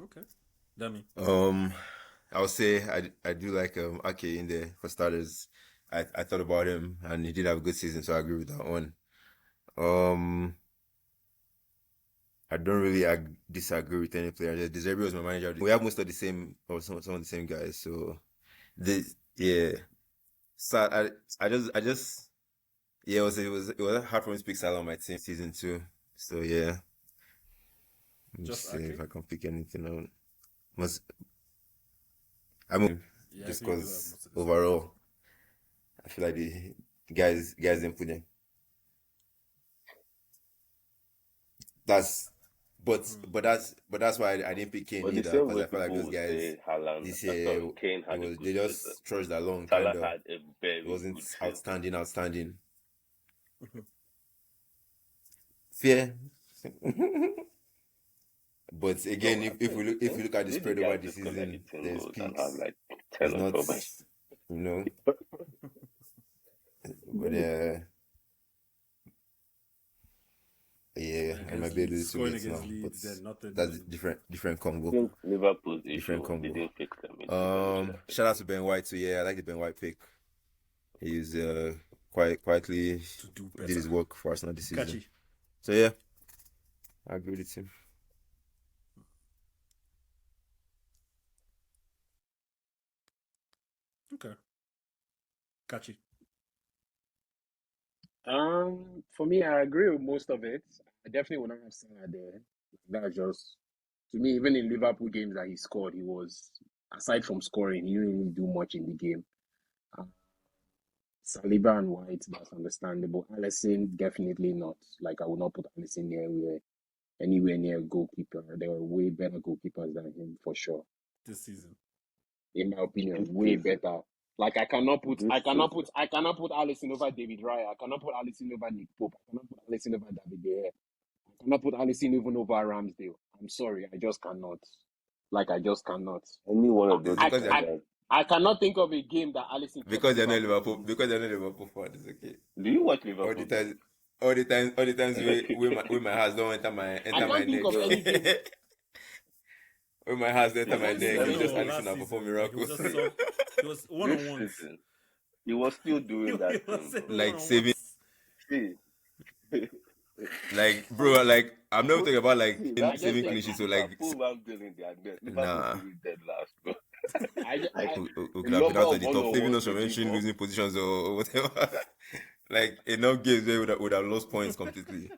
Speaker 1: Okay, Dami.
Speaker 2: um, I would say I do like Ake in there for starters. I thought about him and he did have a good season, so I agree with that one. Um, I don't really disagree with any player. Deserbi was my manager. We have most of the same or some of the same guys, so yeah. So I just yeah, it was hard for me to pick Salah on my team season two. So yeah, let me
Speaker 1: Just
Speaker 2: see if
Speaker 1: Ake.
Speaker 2: I can pick anything out. Must I mean
Speaker 1: Yeah, I
Speaker 2: just
Speaker 1: think we do have
Speaker 2: because
Speaker 1: most of the same guys.
Speaker 2: overall I feel like the guys didn't put them. That's but that's why I didn't pick Kane
Speaker 3: But the
Speaker 2: either
Speaker 3: same
Speaker 2: because
Speaker 3: way
Speaker 2: I felt like
Speaker 3: people
Speaker 2: those
Speaker 3: would
Speaker 2: guys
Speaker 3: say Haaland,
Speaker 2: this year
Speaker 3: sorry, Kane
Speaker 2: it
Speaker 3: had a
Speaker 2: was
Speaker 3: good
Speaker 2: they
Speaker 3: season.
Speaker 2: just trudged along
Speaker 3: Salah
Speaker 2: kind of.
Speaker 3: had a
Speaker 2: It
Speaker 3: very
Speaker 2: wasn't
Speaker 3: good season.
Speaker 2: outstanding. Fair. But again,
Speaker 3: No, I
Speaker 2: if
Speaker 3: think
Speaker 2: we look
Speaker 3: eh?
Speaker 2: at the
Speaker 3: Did the
Speaker 2: spread
Speaker 3: guy
Speaker 2: over the
Speaker 3: just score like
Speaker 2: season,
Speaker 3: 18
Speaker 2: there's
Speaker 3: goals and have
Speaker 2: peaks.
Speaker 3: like
Speaker 2: It's
Speaker 3: 10
Speaker 2: not,
Speaker 3: improvements?
Speaker 2: you know, but yeah, I might
Speaker 1: Against
Speaker 2: be a
Speaker 1: Leeds,
Speaker 2: little
Speaker 1: scoring
Speaker 2: bit now,
Speaker 1: against
Speaker 2: but
Speaker 1: Leeds, then nothing.
Speaker 2: that's different
Speaker 3: I
Speaker 2: combo,
Speaker 3: think Liverpool's
Speaker 2: different
Speaker 3: issue, they
Speaker 2: combo.
Speaker 3: didn't fix them. It's an issue that fixed
Speaker 2: Shout out
Speaker 3: them.
Speaker 2: to Ben White too. Yeah, I like the Ben White pick. He's quietly
Speaker 1: To do
Speaker 2: did
Speaker 1: better.
Speaker 2: his work for Arsenal this season.
Speaker 1: Catchy.
Speaker 2: So yeah, I agree with him.
Speaker 1: Okay. Kachi.
Speaker 4: For me, I agree with most of it. I definitely would not have Salah there. That's just to me. Even in Liverpool games that he scored, he was aside from scoring, he didn't really do much in the game. Uh, Saliba and White, that's understandable. Alisson, definitely not. Like I would not put Alisson anywhere near a goalkeeper. There were way better goalkeepers than him for sure.
Speaker 1: This season.
Speaker 4: In my opinion,
Speaker 3: This
Speaker 4: way
Speaker 3: season.
Speaker 4: better. Like
Speaker 3: This season.
Speaker 4: I cannot put Alisson over David Raya. I cannot put Alisson over Nick Pope. I cannot put Alisson over David De Gea. I cannot put Alisson even over Ramsdale. I'm sorry, I just cannot. Like I just cannot.
Speaker 3: Any one of
Speaker 2: It's
Speaker 3: those
Speaker 4: I,
Speaker 2: because
Speaker 3: defenders.
Speaker 4: I, I cannot think of a game that Alisson kept
Speaker 2: because they're not
Speaker 4: Liverpool
Speaker 2: Liverpool
Speaker 4: clean.
Speaker 2: because they're not Liverpool fans. It's okay.
Speaker 3: Do you watch
Speaker 2: All the
Speaker 3: Liverpool
Speaker 2: times,
Speaker 3: games?
Speaker 2: all the times we my hands don't enter
Speaker 4: I
Speaker 2: my
Speaker 4: can't think
Speaker 2: neck.
Speaker 4: of any game.
Speaker 2: When my hands enter
Speaker 4: I
Speaker 2: my
Speaker 4: can't think
Speaker 2: neck,
Speaker 4: of
Speaker 2: you
Speaker 4: any
Speaker 2: just
Speaker 1: No,
Speaker 4: game.
Speaker 2: listen
Speaker 1: last
Speaker 2: and perform
Speaker 1: season. Like, it was
Speaker 2: miracles.
Speaker 1: just so. It was one
Speaker 3: This
Speaker 1: on ones.
Speaker 3: season, he was still doing that
Speaker 1: It was
Speaker 3: thing, bro.
Speaker 2: Like
Speaker 1: one on
Speaker 2: saving,
Speaker 3: See,
Speaker 2: like bro, like I'm not
Speaker 3: put
Speaker 2: talking about like
Speaker 3: see
Speaker 4: I
Speaker 3: that
Speaker 4: just
Speaker 2: saving
Speaker 3: that
Speaker 2: clean
Speaker 4: think
Speaker 2: sheets. So
Speaker 3: goalkeeper
Speaker 2: like,
Speaker 3: put Ramsdale in their net. Liverpool
Speaker 2: nah,
Speaker 3: still dead last, bro.
Speaker 4: I, ju-
Speaker 3: Like
Speaker 4: I
Speaker 2: we
Speaker 3: the
Speaker 2: could have been
Speaker 3: number
Speaker 2: out
Speaker 3: of
Speaker 2: of the top, saving
Speaker 3: one-on-ones
Speaker 2: us from
Speaker 3: they give
Speaker 2: entering
Speaker 3: up.
Speaker 2: losing positions or whatever. Like enough games where would have lost points completely.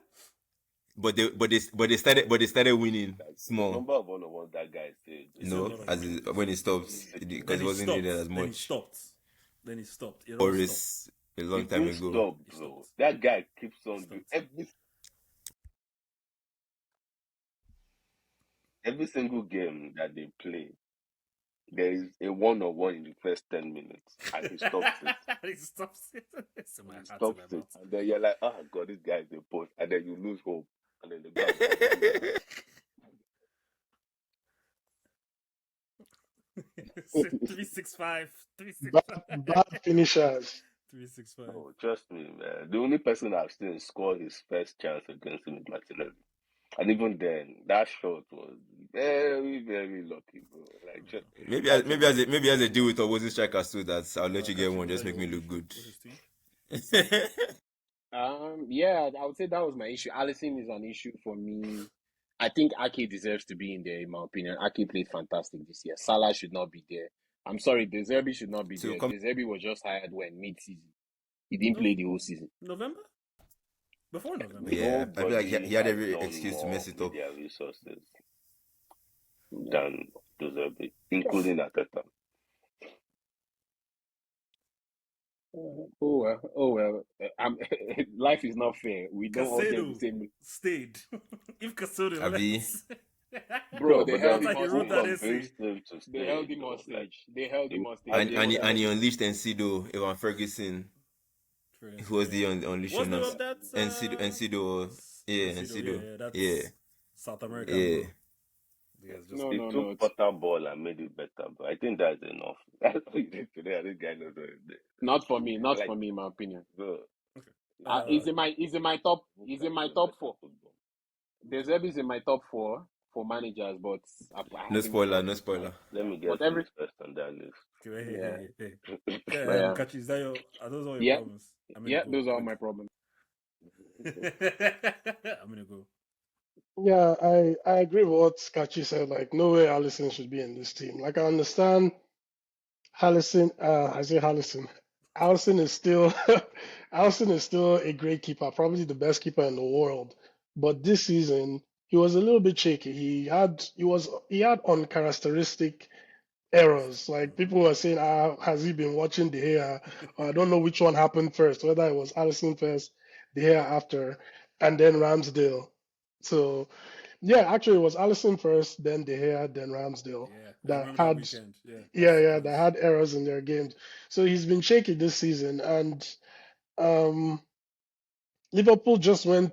Speaker 2: But they started winning
Speaker 3: Like the
Speaker 2: small.
Speaker 3: number of one-on-ones that guy saved
Speaker 1: He
Speaker 3: is
Speaker 1: saved a
Speaker 2: No,
Speaker 1: lot of
Speaker 2: as
Speaker 1: games.
Speaker 2: when it stops,
Speaker 3: insane.
Speaker 2: because
Speaker 1: Then
Speaker 2: it
Speaker 1: he
Speaker 2: wasn't
Speaker 1: stopped.
Speaker 2: needed as
Speaker 1: Then he
Speaker 2: much.
Speaker 1: stopped. Then he stopped. It all
Speaker 2: Or
Speaker 1: stopped.
Speaker 2: is a
Speaker 3: He
Speaker 2: long time
Speaker 3: didn't
Speaker 2: ago.
Speaker 3: stop,
Speaker 1: He
Speaker 3: bro.
Speaker 1: stopped.
Speaker 3: That guy keeps on
Speaker 1: He
Speaker 3: doing
Speaker 1: stopped.
Speaker 3: every single game that they play. There is a one-on-one in the first 10 minutes, and he stops it.
Speaker 1: He stops it. It's in my
Speaker 3: He
Speaker 1: heart, in
Speaker 3: stops
Speaker 1: my
Speaker 3: it,
Speaker 1: mouth.
Speaker 3: and then you're like, "Oh God, this guy is a post," and then you lose hope, and then they go and concede another.
Speaker 1: 365.
Speaker 5: Bad finishers.
Speaker 1: 365.
Speaker 3: Oh, trust me, man. The only person I've seen score his first chance against him is Martinelli, and even then, that shot was very, very lucky, bro. Like, just, that's just like
Speaker 2: Maybe as a deal with opposing strikers too, that I'll let you get
Speaker 1: Kachi,
Speaker 2: one,
Speaker 1: was
Speaker 2: just
Speaker 1: that
Speaker 2: make
Speaker 1: your
Speaker 2: me
Speaker 1: own
Speaker 2: look
Speaker 1: issue
Speaker 2: good.
Speaker 1: with his team?
Speaker 4: Yeah, I would say that was my issue. Alisson is an issue for me. I think Ake deserves to be in there, in my opinion. Ake played fantastic this year. Salah should not be there. I'm sorry, De Zerbi should not be
Speaker 2: So
Speaker 4: there.
Speaker 2: come
Speaker 4: De Zerbi was just hired when mid-season. He didn't
Speaker 1: No,
Speaker 4: play the whole season.
Speaker 1: November? Before November.
Speaker 2: yeah, I feel like he
Speaker 3: nobody
Speaker 2: had
Speaker 3: has
Speaker 2: every
Speaker 3: done
Speaker 2: excuse to
Speaker 3: more
Speaker 2: mess it
Speaker 3: with
Speaker 2: up.
Speaker 3: their resources than Deserve, including Ateta.
Speaker 4: Oh well. Life is not fair. We don't all get the
Speaker 1: Casado
Speaker 4: same.
Speaker 1: stayed. If Casado
Speaker 2: Abi,
Speaker 1: left.
Speaker 4: Bro,
Speaker 3: Bro,
Speaker 4: they
Speaker 3: but
Speaker 4: held
Speaker 3: then
Speaker 1: Sounds
Speaker 4: him
Speaker 1: like he
Speaker 4: on
Speaker 3: who
Speaker 1: wrote that
Speaker 4: stage.
Speaker 1: essay.
Speaker 3: convinced him to
Speaker 4: They
Speaker 3: stay,
Speaker 4: held him on
Speaker 3: though? Like,
Speaker 4: stage. They held him on stage.
Speaker 2: and
Speaker 4: They
Speaker 3: imagine
Speaker 2: and he,
Speaker 4: were
Speaker 3: that.
Speaker 2: and he
Speaker 4: like,
Speaker 2: unleashed Encido, Evan Ferguson, who was the
Speaker 1: What's
Speaker 2: unleashing
Speaker 1: the name
Speaker 2: us.
Speaker 1: of that?
Speaker 2: Encido, yeah,
Speaker 1: Encido,
Speaker 2: Encido,
Speaker 1: yeah, that's
Speaker 2: yeah,
Speaker 1: South American,
Speaker 2: yeah.
Speaker 1: bro. Yeah, it's just
Speaker 4: no,
Speaker 3: They
Speaker 4: no,
Speaker 3: took
Speaker 4: no.
Speaker 3: Potter ball and made it better, but I think that's enough. That's what he did today. And this guy knows what he did.
Speaker 4: Not for me. Not
Speaker 3: Like,
Speaker 4: for me, in my opinion.
Speaker 3: bro,
Speaker 1: okay.
Speaker 4: He's in my top.
Speaker 3: who
Speaker 4: He's in
Speaker 3: can
Speaker 4: my
Speaker 3: even
Speaker 4: top
Speaker 3: mess up
Speaker 4: four.
Speaker 3: football?
Speaker 4: De Zerbi is in my top four for managers, but I
Speaker 2: No
Speaker 4: have him ahead
Speaker 2: spoiler,
Speaker 4: of
Speaker 2: no
Speaker 4: Usman.
Speaker 2: spoiler.
Speaker 3: Let me
Speaker 4: But
Speaker 3: get
Speaker 4: every
Speaker 3: finished first on that list.
Speaker 1: Okay,
Speaker 4: yeah,
Speaker 1: hey.
Speaker 4: but yeah,
Speaker 1: Kachi, are those all your
Speaker 4: yeah,
Speaker 1: problems? I'm gonna
Speaker 4: yeah.
Speaker 1: go.
Speaker 4: Those are all my problems.
Speaker 1: I'm gonna go.
Speaker 5: Yeah, I agree with what Skachi said. Like, no way Allison should be in this team. Like, I understand Allison. I say Allison. Allison is still Allison is still a great keeper, probably the best keeper in the world. But this season, he was a little bit shaky. He had uncharacteristic errors. Like people were saying, has he been watching De Gea? Or I don't know which one happened first, whether it was Allison first, De Gea after, and then Ramsdale. So yeah, actually it was Allison first, then De Gea, then Ramsdale
Speaker 1: Yeah, I
Speaker 5: that
Speaker 1: remember that
Speaker 5: had
Speaker 1: weekend. Yeah,
Speaker 5: yeah,
Speaker 1: that
Speaker 5: that
Speaker 1: was
Speaker 5: had errors in their games. So he's been shaky this season, and um, Liverpool just went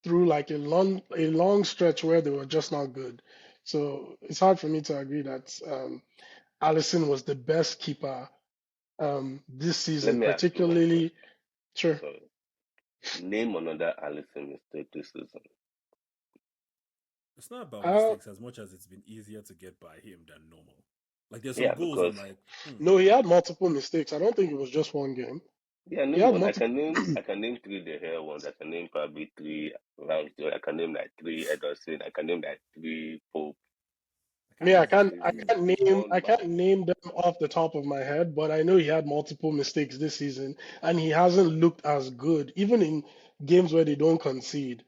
Speaker 5: through like a long stretch where they were just not good. So it's hard for me to agree that Allison was the best keeper this
Speaker 3: Let
Speaker 5: season,
Speaker 3: me ask you one
Speaker 5: particularly.
Speaker 3: question.
Speaker 5: Sure.
Speaker 3: Sorry. Name another Allison mistake this season.
Speaker 1: it's not about
Speaker 5: Uh,
Speaker 1: mistakes as much as it's been easier to get by him than normal. Like there's some
Speaker 3: Yeah,
Speaker 1: goals I'm
Speaker 3: because
Speaker 1: like,
Speaker 5: no, he had multiple mistakes. I don't think it was just one game.
Speaker 3: yeah,
Speaker 5: He
Speaker 3: name
Speaker 5: had
Speaker 3: one.
Speaker 5: multiple.
Speaker 3: I can name three the hair ones. I can name probably three Ramsdale. I can name like three Ederson. I can name like three Pope.
Speaker 1: I can't
Speaker 5: Me,
Speaker 1: name
Speaker 5: I
Speaker 1: his
Speaker 5: can't
Speaker 1: players.
Speaker 5: I
Speaker 3: He's
Speaker 5: can't
Speaker 3: he's
Speaker 5: name
Speaker 3: gone
Speaker 5: I
Speaker 3: bad.
Speaker 5: can't name them off the top of my head, but I know he had multiple mistakes this season, and he hasn't looked as good. Even in games where they don't concede,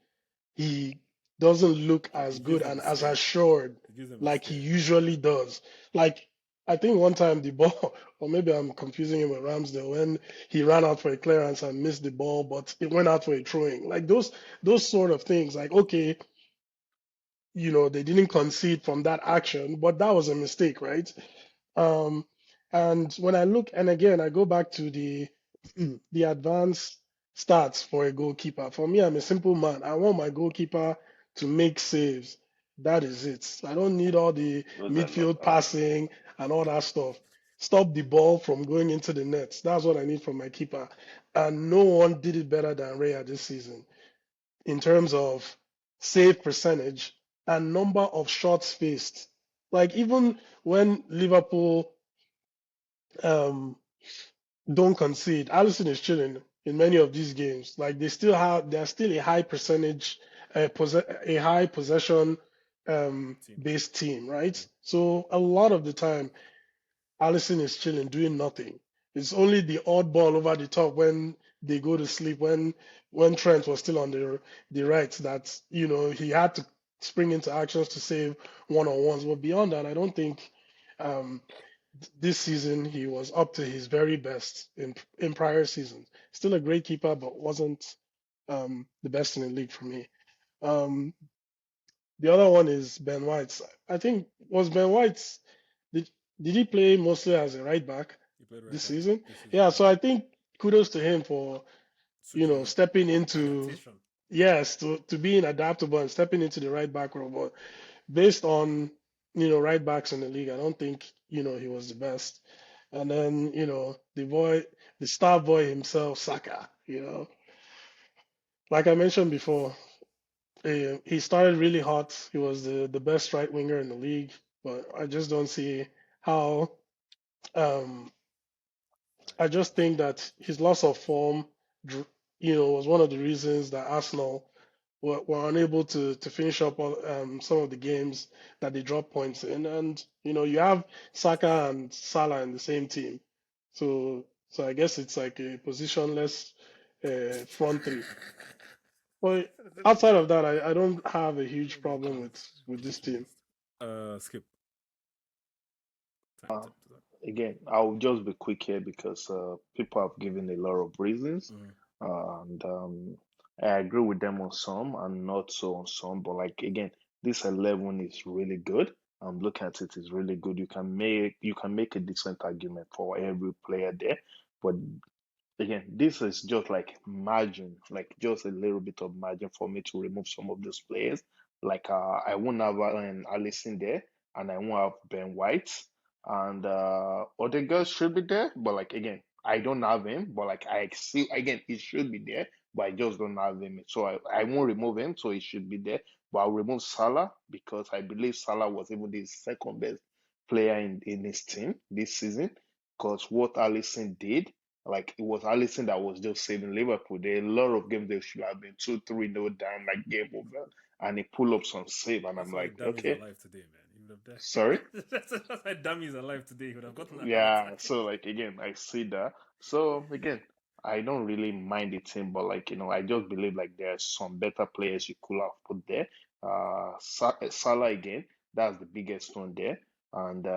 Speaker 5: he doesn't look
Speaker 1: He
Speaker 5: as
Speaker 1: gives
Speaker 5: good
Speaker 1: them
Speaker 5: and
Speaker 1: a
Speaker 5: as
Speaker 1: scare.
Speaker 5: assured
Speaker 1: He gives them a
Speaker 5: like he
Speaker 1: scare.
Speaker 5: usually does. Like I think one time the ball, or maybe I'm confusing him with Ramsdale when he ran out for a clearance and missed the ball, but it went out for a throwing. Like those sort of things. Like okay, they didn't concede from that action, but that was a mistake, right? Um, and when I look, and again, I go back to the advanced stats for a goalkeeper. For me, I'm a simple man. I want my goalkeeper to make saves. That is it. I don't need all the
Speaker 3: Those are not
Speaker 5: midfield passing and all that stuff. Stop the ball from going into the nets. That's what I need from my keeper. And no one did it better than Raya this season in terms of save percentage and number of shots faced. Like even when Liverpool um, don't concede, Allison is chilling in many of these games. Like they're still a high percentage, a high possession
Speaker 1: Team.
Speaker 5: based team, right?
Speaker 1: Mm.
Speaker 5: So a lot of the time Allison is chilling, doing nothing. It's only the odd ball over the top when they go to sleep, when Trent was still on the right, that he had to spring into actions to save one-on-ones. But beyond that, I don't think um, this season he was up to his very best in prior seasons. Still a great keeper, but wasn't the best in the league for me. Um, the other one is Ben White. I think was Ben White. Did did he play mostly as a right back
Speaker 1: He played right
Speaker 5: this
Speaker 1: back
Speaker 5: season?
Speaker 1: this season.
Speaker 5: Yeah,
Speaker 1: Yeah.
Speaker 5: so I think kudos to him for
Speaker 1: Switching up.
Speaker 5: stepping into,
Speaker 1: Adaptation.
Speaker 5: yes, to being adaptable and stepping into the right back role. But based on right backs in the league, I don't think he was the best. And then the star boy himself, Saka. Like I mentioned before, he started really hot. He was the best right winger in the league, but I just don't see how. Um, I just think that his loss of form, was one of the reasons that Arsenal were unable to finish up on some of the games that they dropped points in. And you have Saka and Salah in the same team, so I guess it's like a positionless front three. But outside of that, I don't have a huge problem with this team.
Speaker 1: Positionless. Skip. Time
Speaker 6: Uh,
Speaker 1: to talk.
Speaker 6: Again, I'll just be quick here because people have given a lot of reasons,
Speaker 1: Mm.
Speaker 6: and I agree with them on some and not so on some. But like again, this 11 is really good. I'm looking at it is really good. You can make a decent argument for every player there, but again, this is just like margin, like just a little bit of margin for me to remove some of those players. Like I won't have Allison there, and I won't have Ben White, and other girls should be there. But like again, I don't have him. But like I see again, he should be there, but I just don't have him. So I won't remove him. So he should be there. But I'll remove Salah because I believe Salah was even the second best player in his team this season. Because what Allison did. Like it was Allison that was just saving Liverpool. There are a lot of games they should have been 2-3 no down, like game over, and he pull up some save, and I'm
Speaker 1: That's why
Speaker 6: like,
Speaker 1: Dammy's
Speaker 6: okay,
Speaker 1: alive today, man. He would have
Speaker 6: sorry.
Speaker 1: died. That's why Dammy's alive today. He would have gotten that heart
Speaker 6: Yeah,
Speaker 1: attack.
Speaker 6: so like again, I see that. So again, I don't really mind the team, but like I just believe like there's some better players you could have put there. Salah again, that's the biggest one there, and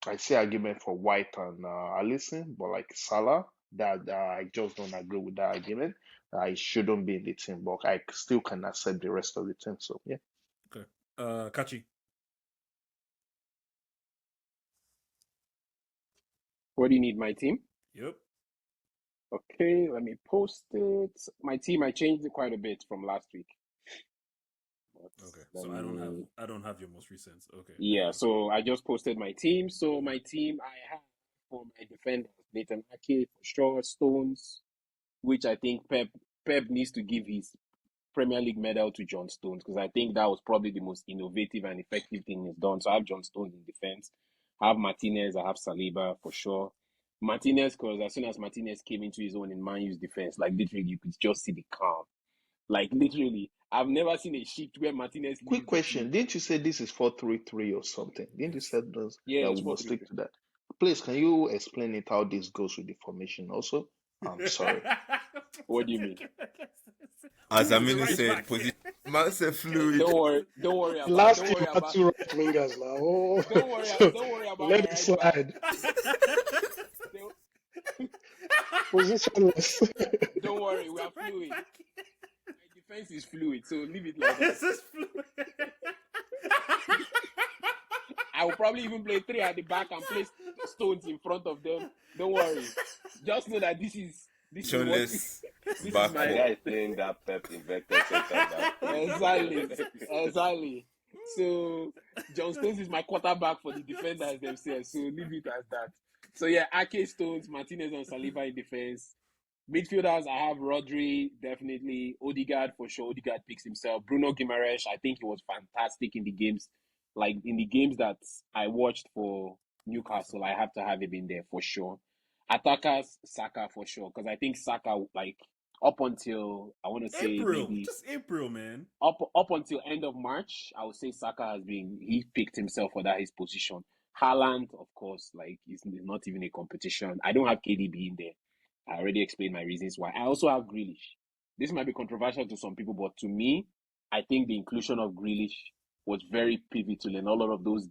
Speaker 6: I see argument for White and Alisson, but like Salah, that I just don't agree with that argument. I shouldn't be in the team, but I still can accept the rest of the team. So yeah.
Speaker 1: Okay. Kachi.
Speaker 4: What do you need, my team?
Speaker 1: Yep.
Speaker 4: Okay, let me post it. My team, I changed it quite a bit from last week. But
Speaker 1: Okay.
Speaker 4: let
Speaker 1: So
Speaker 4: me,
Speaker 1: I don't have your most recent. Okay.
Speaker 4: yeah, so I just posted my team. So my team, I have for my defenders, Nathan Ake for sure, Stones, which I think Pep needs to give his Premier League medal to John Stones because I think that was probably the most innovative and effective thing he's done. So I have John Stones in defense. I have Martinez. I have Saliba for sure. Martinez, because as soon as Martinez came into his own in Man U's defense, like literally, you could just see the calm. Like literally, I've never seen a shift where Martinez
Speaker 6: Quick
Speaker 4: leaves the
Speaker 6: question:
Speaker 4: team.
Speaker 6: didn't you say this is 4-3-3 or something? Didn't you
Speaker 1: Yes.
Speaker 6: say those
Speaker 4: Yeah,
Speaker 6: that
Speaker 4: it's
Speaker 6: we must
Speaker 4: 4-3-3.
Speaker 6: stick to that? Please, can you explain it how this goes with the formation? Also, I'm sorry.
Speaker 4: What do you mean?
Speaker 2: As
Speaker 1: Who is the
Speaker 2: Aminu
Speaker 1: right
Speaker 2: said,
Speaker 1: back?
Speaker 2: position man said fluid.
Speaker 4: Don't worry
Speaker 5: The
Speaker 4: about,
Speaker 5: last
Speaker 4: don't
Speaker 5: game
Speaker 4: worry
Speaker 5: had
Speaker 4: about,
Speaker 5: two right wingers now. Oh, so
Speaker 4: don't worry about
Speaker 5: let
Speaker 4: my
Speaker 5: it
Speaker 4: right back.
Speaker 5: slide.
Speaker 4: Don't,
Speaker 5: Positionless.
Speaker 4: don't worry, we are fluid. My defense is fluid, so leave it like that.
Speaker 1: This is fluid.
Speaker 4: I will probably even play three at the back and place stones in front of them. Don't worry. Just know that this is what
Speaker 2: Positionless
Speaker 4: this is
Speaker 2: back
Speaker 3: My
Speaker 4: my
Speaker 3: guy
Speaker 2: four.
Speaker 3: is playing that Pep inverted center back.
Speaker 4: exactly. So John Stones is my quarterback for the defenders themselves. So leave it as that. So yeah, Ake, Stones, Martinez, and Saliba in defense. Midfielders, I have Rodri, definitely. Odegaard, for sure. Odegaard picks himself. Bruno Guimaraes, I think he was fantastic in the games. Like, in the games that I watched for Newcastle, I have to have him in there for sure. Attackers, Saka for sure. Because I think Saka, like, up until, I want to say
Speaker 1: April,
Speaker 4: maybe
Speaker 1: just April, man.
Speaker 4: up until end of March, I would say Saka he picked himself for his position. Haaland, of course, like is not even a competition. I don't have KDB in there. I already explained my reasons why. I also have Grealish. This might be controversial to some people, but to me, I think the inclusion of Grealish was very pivotal in a lot of those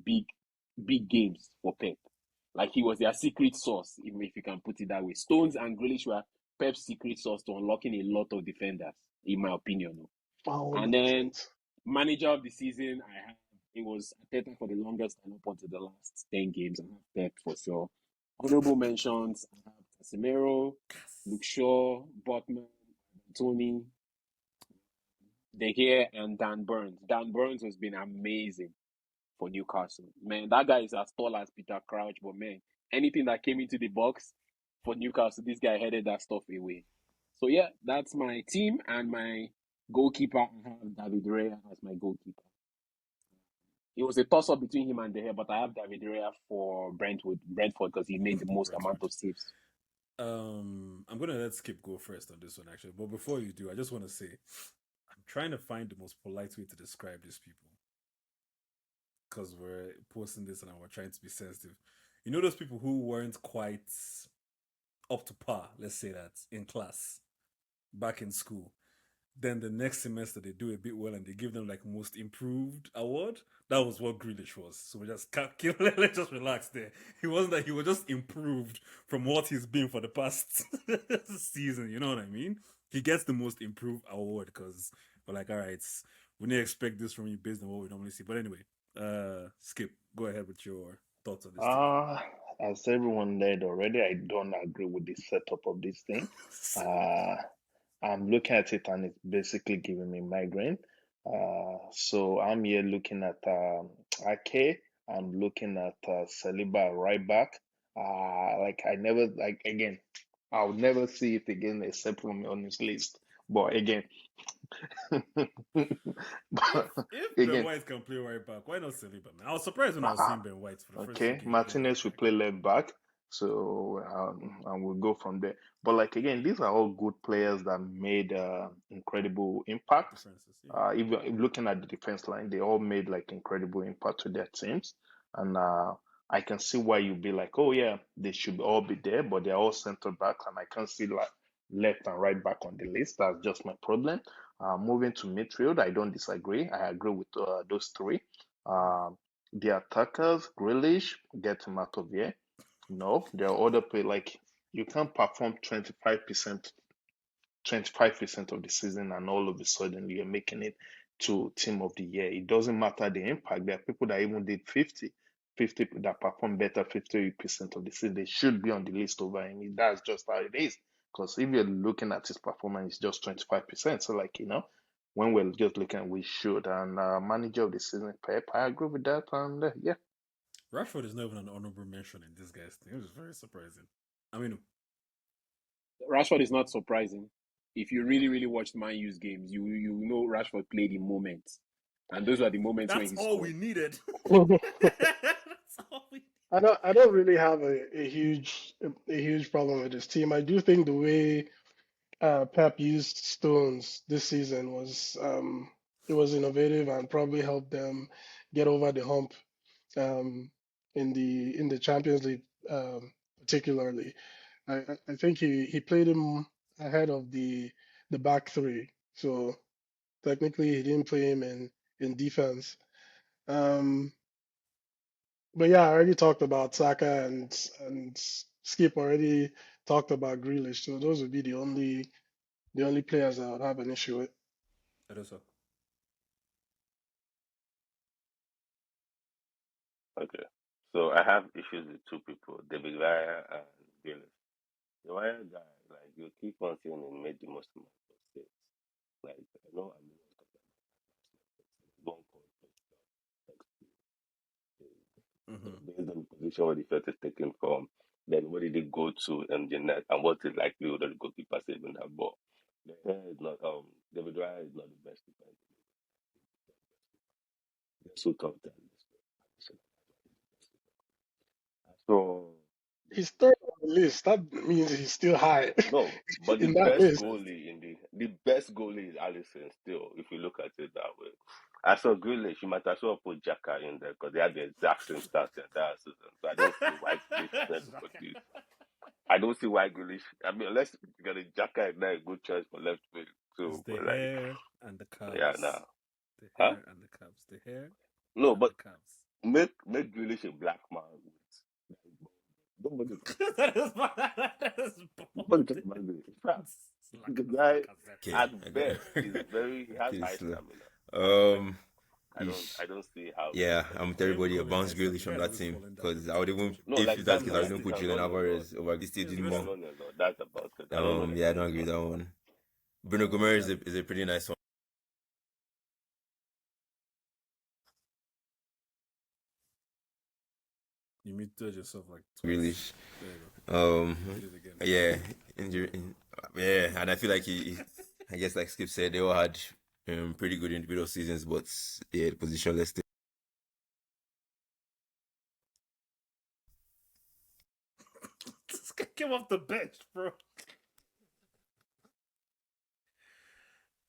Speaker 4: big, big games for Pep. Like he was their secret sauce, if you can put it that way. Stones and Grealish were Pep's secret sauce to unlocking a lot of defenders, in my opinion. And then
Speaker 5: 100%.
Speaker 4: manager of the season, it was Arteta for the longest time up until the last 10 games. I have Pep for sure. Honorable mentions, I have Casemiro, Luke Shaw, Botman, Tony, De Gea, and Dan Burns. Dan Burns has been amazing for Newcastle. Man, that guy is as tall as Peter Crouch, but man, anything that came into the box for Newcastle, this guy headed that stuff away. So yeah, that's my team and my goalkeeper. I have David Raya as my goalkeeper. It was a toss up between him and De Gea, but I have David Raya for Brentford because he made the most amount
Speaker 1: Brentford.
Speaker 4: of saves.
Speaker 1: I'm gonna let Skip go first on this one actually, but before you do, I just want to say I'm trying to find the most polite way to describe these people because we're posting this and we're trying to be sensitive. You know those people who weren't quite up to par, let's say that, in class back in school. Then the next semester they do a bit well and they give them like most improved award. That was what Grealish was. So we just let's just relax there. He wasn't that he was just improved from what he's been for the past season. You know what I mean? He gets the most improved award because we're like, all right, we didn't expect this from you based on what we normally see. But anyway, Skip, go ahead with your thoughts on this
Speaker 6: As everyone led already, I don't agree with the setup of this thing.
Speaker 1: team.
Speaker 6: I'm looking at it and it's basically giving me migraine. So I'm here looking at Ake. I'm looking at Saliba right back. Like I never like again, I'll never see it again except from on his list. But again, but
Speaker 1: If Ben
Speaker 6: again,
Speaker 1: White can play right back, why not Saliba? Man? I was surprised when I was
Speaker 6: uh,
Speaker 1: seeing Ben White for the first few
Speaker 6: okay,
Speaker 1: games playing left
Speaker 6: Martinez will
Speaker 1: back.
Speaker 6: play left back, so and we'll go from there. But like again, these are all good players that made incredible impact.
Speaker 1: Differences, yeah.
Speaker 6: Even looking at the defense line, they all made like incredible impact to their teams, and I can see why you'd be like, oh yeah, they should all be there, but they're all center backs, and I can't see like left and right back on the list. That's just my problem. Moving to midfield, I don't disagree. I agree with those three. Um, the attackers, Grealish, get him out of here. No, there are other play like you can't perform 25% of the season and all of a sudden you're making it to team of the year. It doesn't matter the impact. There are people that even did 50 that perform better 50% of the season. They should be on the list over him. That's just how it is. Because if you're looking at his performance, it's just 25%. So like, when we're just looking, we should. And manager of the season, Pep, I agree with that. And yeah.
Speaker 1: Rashford is not even an honorable mention in this guy's thing. It was very surprising. I mean,
Speaker 4: Rashford is not surprising. If you really, really watched Man U's games, you know Rashford played in moments. And those were the moments when
Speaker 1: that's
Speaker 4: he
Speaker 1: all we
Speaker 4: scored.
Speaker 1: needed. That's all we.
Speaker 5: I don't really have a huge problem with this team. I do think the way Pep used Stones this season was it was innovative and probably helped them get over the hump um, in the Champions League particularly. I think he played him ahead of the back three, so technically he didn't play him in defense. Um, but yeah, I already talked about Saka and Skip already talked about Grealish, so those would be the only players I would have an issue with.
Speaker 1: That is so.
Speaker 3: Okay. So I have issues with two people, David Raya and Gillis. The Raya guy, like you keep on saying he made the most amount of mistakes. Like I know I mean one call
Speaker 1: Mm-hmm.
Speaker 3: based on the position where the shot is taken from, then where did it go to in the net and what's the likelihood of the goalkeeper saving that ball? The hair is not David Raya is not the best defender. They're so tough than this. So
Speaker 5: He's third on the list. That means he's still high
Speaker 3: no, but the
Speaker 5: in that
Speaker 3: best
Speaker 5: list.
Speaker 3: goalie in the best goalie is Alisson still, if you look at it that way. As for Grealish, you might as well put Xhaka in there because they had the exact same stats the entire season. So I don't see why Grealish is anybody. I don't see why Grealish. I mean, unless you got a Xhaka in there, a good choice for left wing.
Speaker 1: It's
Speaker 3: So,
Speaker 1: the
Speaker 3: but like,
Speaker 1: hair and the
Speaker 3: yeah,
Speaker 1: calves.
Speaker 3: nah,
Speaker 1: The
Speaker 3: huh?
Speaker 1: hair and the calves. The hair
Speaker 3: No,
Speaker 1: and
Speaker 3: but
Speaker 1: the calves.
Speaker 3: make Grealish a black man. Nobody,
Speaker 1: that is that is
Speaker 3: nobody
Speaker 1: bold.
Speaker 3: talk about Grealish.
Speaker 1: It's
Speaker 3: The
Speaker 1: like
Speaker 3: guy
Speaker 1: a Zeta.
Speaker 2: Okay,
Speaker 3: at
Speaker 2: I
Speaker 3: best is
Speaker 2: got
Speaker 3: very he has
Speaker 2: pretty
Speaker 3: high
Speaker 2: slow.
Speaker 3: stamina. At best,
Speaker 2: Um,
Speaker 3: I
Speaker 2: ish.
Speaker 3: don't see how he's
Speaker 2: Yeah,
Speaker 3: better
Speaker 2: I'm with
Speaker 3: than
Speaker 1: Why are we
Speaker 2: everybody. A
Speaker 1: calling
Speaker 2: bounce
Speaker 1: high stamina?
Speaker 2: Grealish
Speaker 1: The
Speaker 2: from
Speaker 1: guy's
Speaker 2: that
Speaker 1: always
Speaker 2: team
Speaker 1: falling down
Speaker 2: because
Speaker 1: every
Speaker 2: I would
Speaker 1: time you
Speaker 2: even,
Speaker 1: touch him.
Speaker 3: no
Speaker 2: if
Speaker 3: like
Speaker 2: that's the case, I would
Speaker 3: stamina.
Speaker 2: even
Speaker 3: He
Speaker 2: put
Speaker 3: can
Speaker 2: Julian
Speaker 3: run a lot.
Speaker 2: Alvarez over this
Speaker 1: He has
Speaker 2: stage
Speaker 3: He
Speaker 1: good
Speaker 3: can
Speaker 2: more.
Speaker 3: run
Speaker 1: stamina.
Speaker 3: a lot. That's about it. I don't know the
Speaker 2: Yeah, I don't
Speaker 3: technique
Speaker 2: agree with
Speaker 3: on
Speaker 2: that
Speaker 3: him.
Speaker 2: one. Bruno
Speaker 1: Oh,
Speaker 2: Gomes
Speaker 1: Dami.
Speaker 2: is a pretty nice one.
Speaker 1: You muted yourself like twice.
Speaker 2: Grealish.
Speaker 1: There you go.
Speaker 2: Um,
Speaker 1: You did it again.
Speaker 2: yeah, injury. Yeah, and I feel like I guess like Skip said, they all had pretty good individual seasons, but yeah, the positionless thing.
Speaker 1: This guy came off the bench, bro.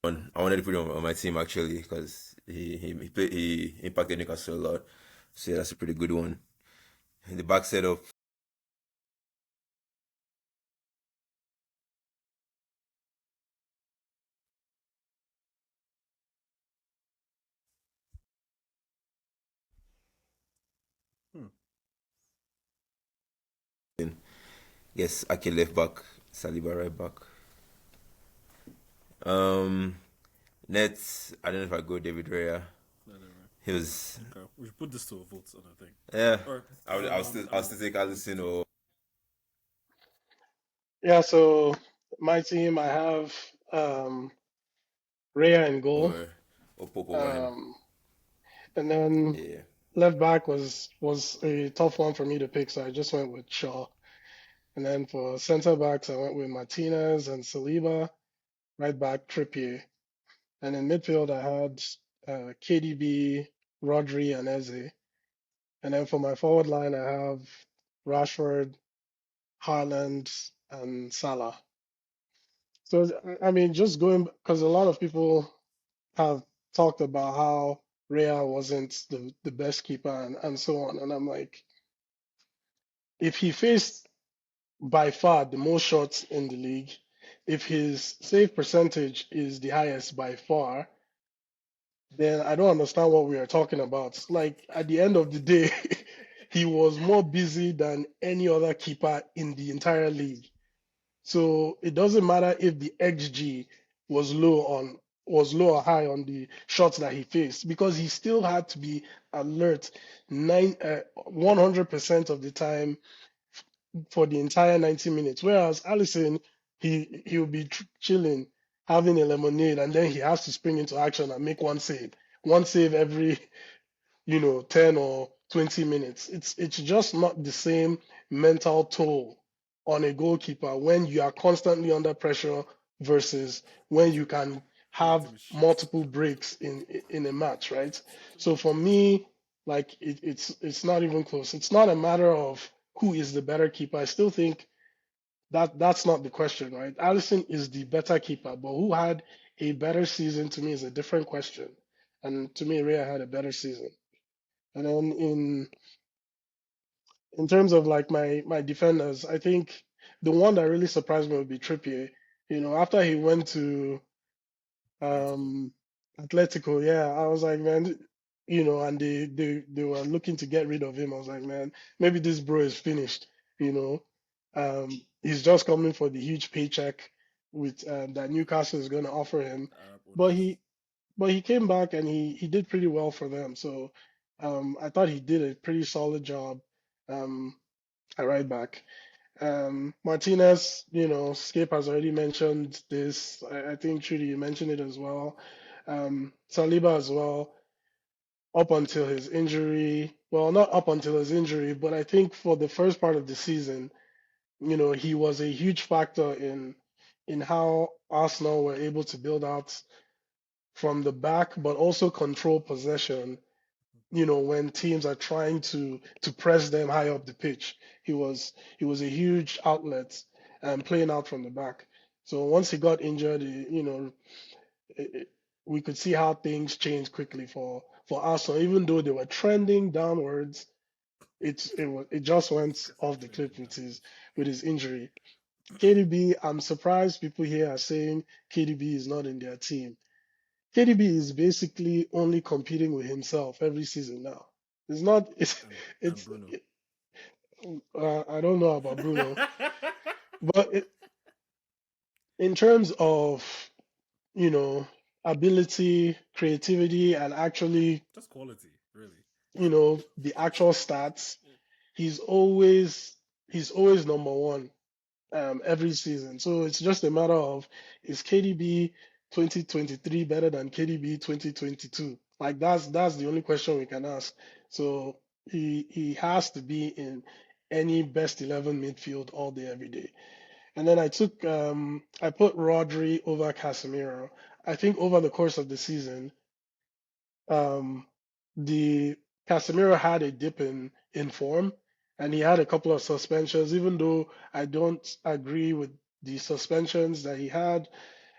Speaker 2: I wanted to put him on my team actually because he impacted Newcastle a lot. So yeah, that's a pretty good one. In the back setup,
Speaker 1: Hmm.
Speaker 2: yes, Ake left back, Saliba right back. Um, Nets, I don't know if I go David Raya.
Speaker 1: No, never mind.
Speaker 2: He was,
Speaker 1: Okay. We should put this to a vote on the thing.
Speaker 2: yeah.
Speaker 1: Or
Speaker 2: I'll still take Allison
Speaker 5: Yeah, so my team, I have Raya in goal,
Speaker 2: or Pope over him.
Speaker 5: um, and then
Speaker 2: Yeah.
Speaker 5: left back was a tough one for me to pick, so I just went with Shaw. And then for center backs, I went with Martinez and Saliba. Right back, Trippier. And in midfield, I had KDB, Rodri, and Eze. And then for my forward line, I have Rashford, Haaland, and Salah. So, I mean, just going, because a lot of people have talked about how Rea wasn't the best keeper and so on. And I'm like, if he faced by far the most shots in the league, if his save percentage is the highest by far, then I don't understand what we are talking about. Like at the end of the day, he was more busy than any other keeper in the entire league. So it doesn't matter if the XG was low or high on the shots that he faced because he still had to be alert 100% of the time for the entire 90 minutes. Whereas Allison, he'll be chilling, having a lemonade, and then he has to spring into action and make one save every 10 or 20 minutes. It's just not the same mental toll on a goalkeeper when you are constantly under pressure versus when you can
Speaker 1: When your
Speaker 5: have
Speaker 1: team is shit.
Speaker 5: multiple breaks in a match, right? So for me, like it's not even close. It's not a matter of who is the better keeper. I still think that's not the question, right? Allison is the better keeper, but who had a better season to me is a different question. And to me, Rhea had a better season. And then in terms of like my defenders, I think the one that really surprised me would be Trippier. You know, after he went to
Speaker 1: Atletico.
Speaker 5: um Atletico, yeah, I was like, man, you know, and they were looking to get rid of him. I was like, man, maybe this bro is finished, you know. He's just coming for the huge paycheck with that Newcastle is going to offer him.
Speaker 1: Arab
Speaker 5: But
Speaker 1: owners.
Speaker 5: he came back and he did pretty well for them. So I thought he did a pretty solid job um at right back. Martinez, you know, Skip has already mentioned this. I think Trudy, you mentioned it as well. Saliba as well, up until his injury. Well, not up until his injury, but I think for the first part of the season, you know, he was a huge factor in how Arsenal were able to build out from the back, but also control possession, you know, when teams are trying to press them high up the pitch. He was a huge outlet playing out from the back. So once he got injured, you know, it, we could see how things changed quickly for Arsenal. Even though they were trending downwards, it just went
Speaker 1: Because
Speaker 5: off
Speaker 1: they're
Speaker 5: the cliff
Speaker 1: trending downwards.
Speaker 5: with his injury. KDB, I'm surprised people here are saying KDB is not in their team. KDB is basically only competing with himself every season now. It's not.
Speaker 1: And
Speaker 5: It's.
Speaker 1: Bruno.
Speaker 5: I don't know about Bruno, but in terms of you know ability, creativity, and actually
Speaker 1: Just quality, really.
Speaker 5: the actual stats, he's always he's always number one every season. So it's just a matter of is KDB 2023 better than KDB 2022? Like that's the only question we can ask. So he has to be in any best 11 midfield all day every day. And then I put Rodri over Casemiro. I think over the course of the season, um, the Casemiro had a dip in form, and he had a couple of suspensions. Even though I don't agree with the suspensions that he had,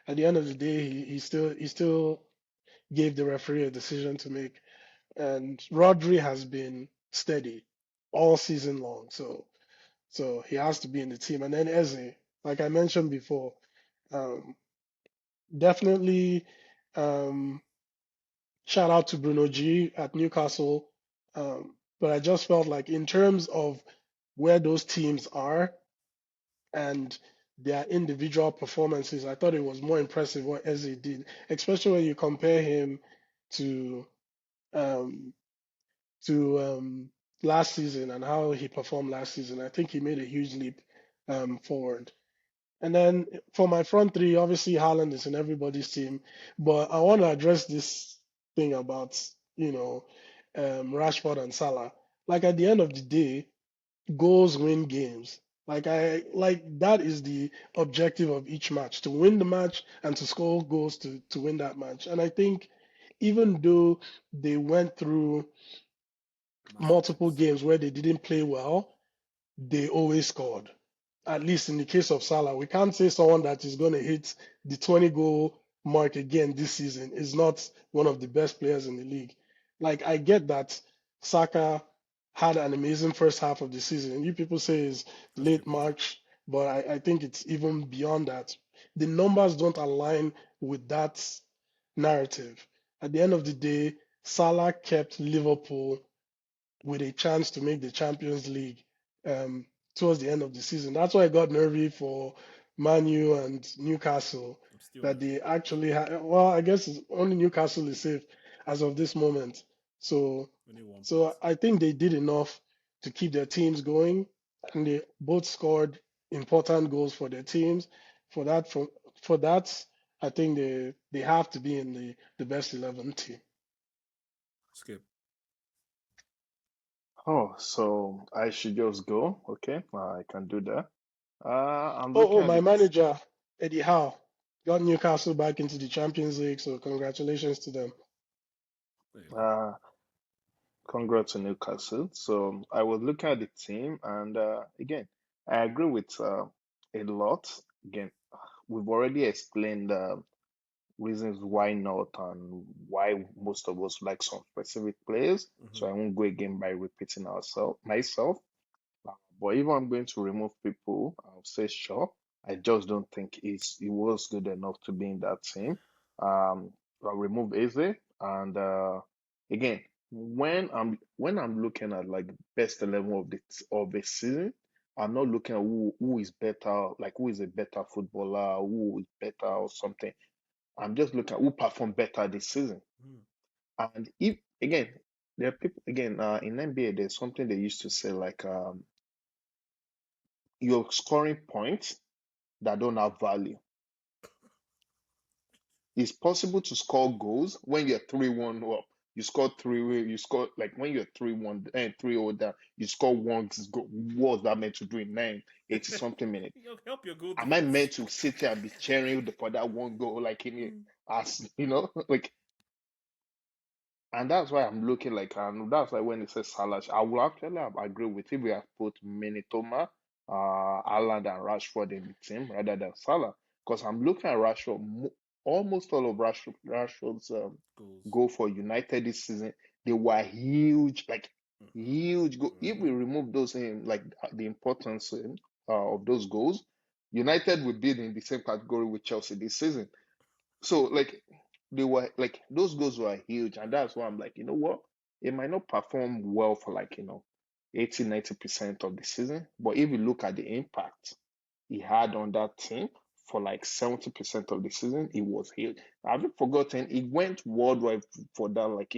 Speaker 5: at the end of the day, he still gave the referee a decision to make. And Rodri has been steady all season long, so he has to be in the team. And then Eze, like I mentioned before, um, definitely. Um, Shout out to Bruno G at Newcastle. But I just felt like, in terms of where those teams are and their individual performances, I thought it was more impressive what Eze did, especially when you compare him to um, to last season and how he performed last season. I think he made a huge leap forward. And then for my front three, obviously Haaland is in everybody's team, but I want to address this thing about, you know, Rashford and Salah. Like at the end of the day, goals win games. Like that is the objective of each match, to win the match and to score goals to win that match. And I think even though they went through
Speaker 1: Massive
Speaker 5: multiple
Speaker 1: dips.
Speaker 5: games where they didn't play well, they always scored. At least in the case of Salah, we can't say someone that is going to hit the 20 goal mark again this season is not one of the best players in the league. Like, I get that Saka had an amazing first half of the season. You people say it's
Speaker 1: Just
Speaker 5: late
Speaker 1: repeat it.
Speaker 5: March, but I think it's even beyond that. The numbers don't align with that narrative. At the end of the day, Salah kept Liverpool with a chance to make the Champions League um, towards the end of the season. That's why I got nervy for Man U and Newcastle,
Speaker 1: I'm still
Speaker 5: that
Speaker 1: nervy.
Speaker 5: they actually had. Well, I guess only Newcastle is safe as of this moment. So,
Speaker 1: Only 1 point.
Speaker 5: so I think they did enough to keep their teams going, and they both scored important goals for their teams. For that, for that, I think they have to be in the best 11 team.
Speaker 1: Skip.
Speaker 6: Oh, so I should just go. Okay, I can do that. I'm looking
Speaker 5: Oh,
Speaker 6: at
Speaker 5: my
Speaker 6: it.
Speaker 5: manager, Eddie Howe, got Newcastle back into the Champions League, so congratulations to them.
Speaker 1: There you go.
Speaker 6: Uh, Congrats to Newcastle. So I was looking at the team, and again, I agree with a lot. Again, we've already explained reasons why not and why most of us like some specific players. So I won't go again by repeating myself. But if I'm going to remove people, I'll say sure. I just don't think he was good enough to be in that team. I'll remove Eze, and again, when I'm looking at like best 11 of the season, I'm not looking at who is better, like who is a better footballer, who is better or something. I'm just looking at who performed better this season. And if again, there are people again in NBA, there's something they used to say like you're scoring points that don't have value. It's possible to score goals when you're 3-1 up. You score three. You score like when you're 3-1 and 3-0 down. You score one goal. What's that meant to do in 80 something minutes?
Speaker 1: Help your goal
Speaker 6: Am I
Speaker 1: defense.
Speaker 6: meant to sit here and be cheering for that one goal like in it as like? And that's why I'm looking like, and that's why when it says Salah, I will actually agree with if we have put Minitoma, Haaland, and Rashford in the team rather than Salah. Because I'm looking at Rashford, almost all of Rashford's
Speaker 1: Goals.
Speaker 6: goal for United this season, they were huge, like huge goal. If we remove those in, like the importance of those goals, United would be in the same category with Chelsea this season. So like they were like those goals were huge, and that's why I'm like, you know what? It might not perform well for like 80-90% of the season, but if you look at the impact he had on that team for like 70% of the season, it was huge. I haven't forgotten he went worldwide for that, like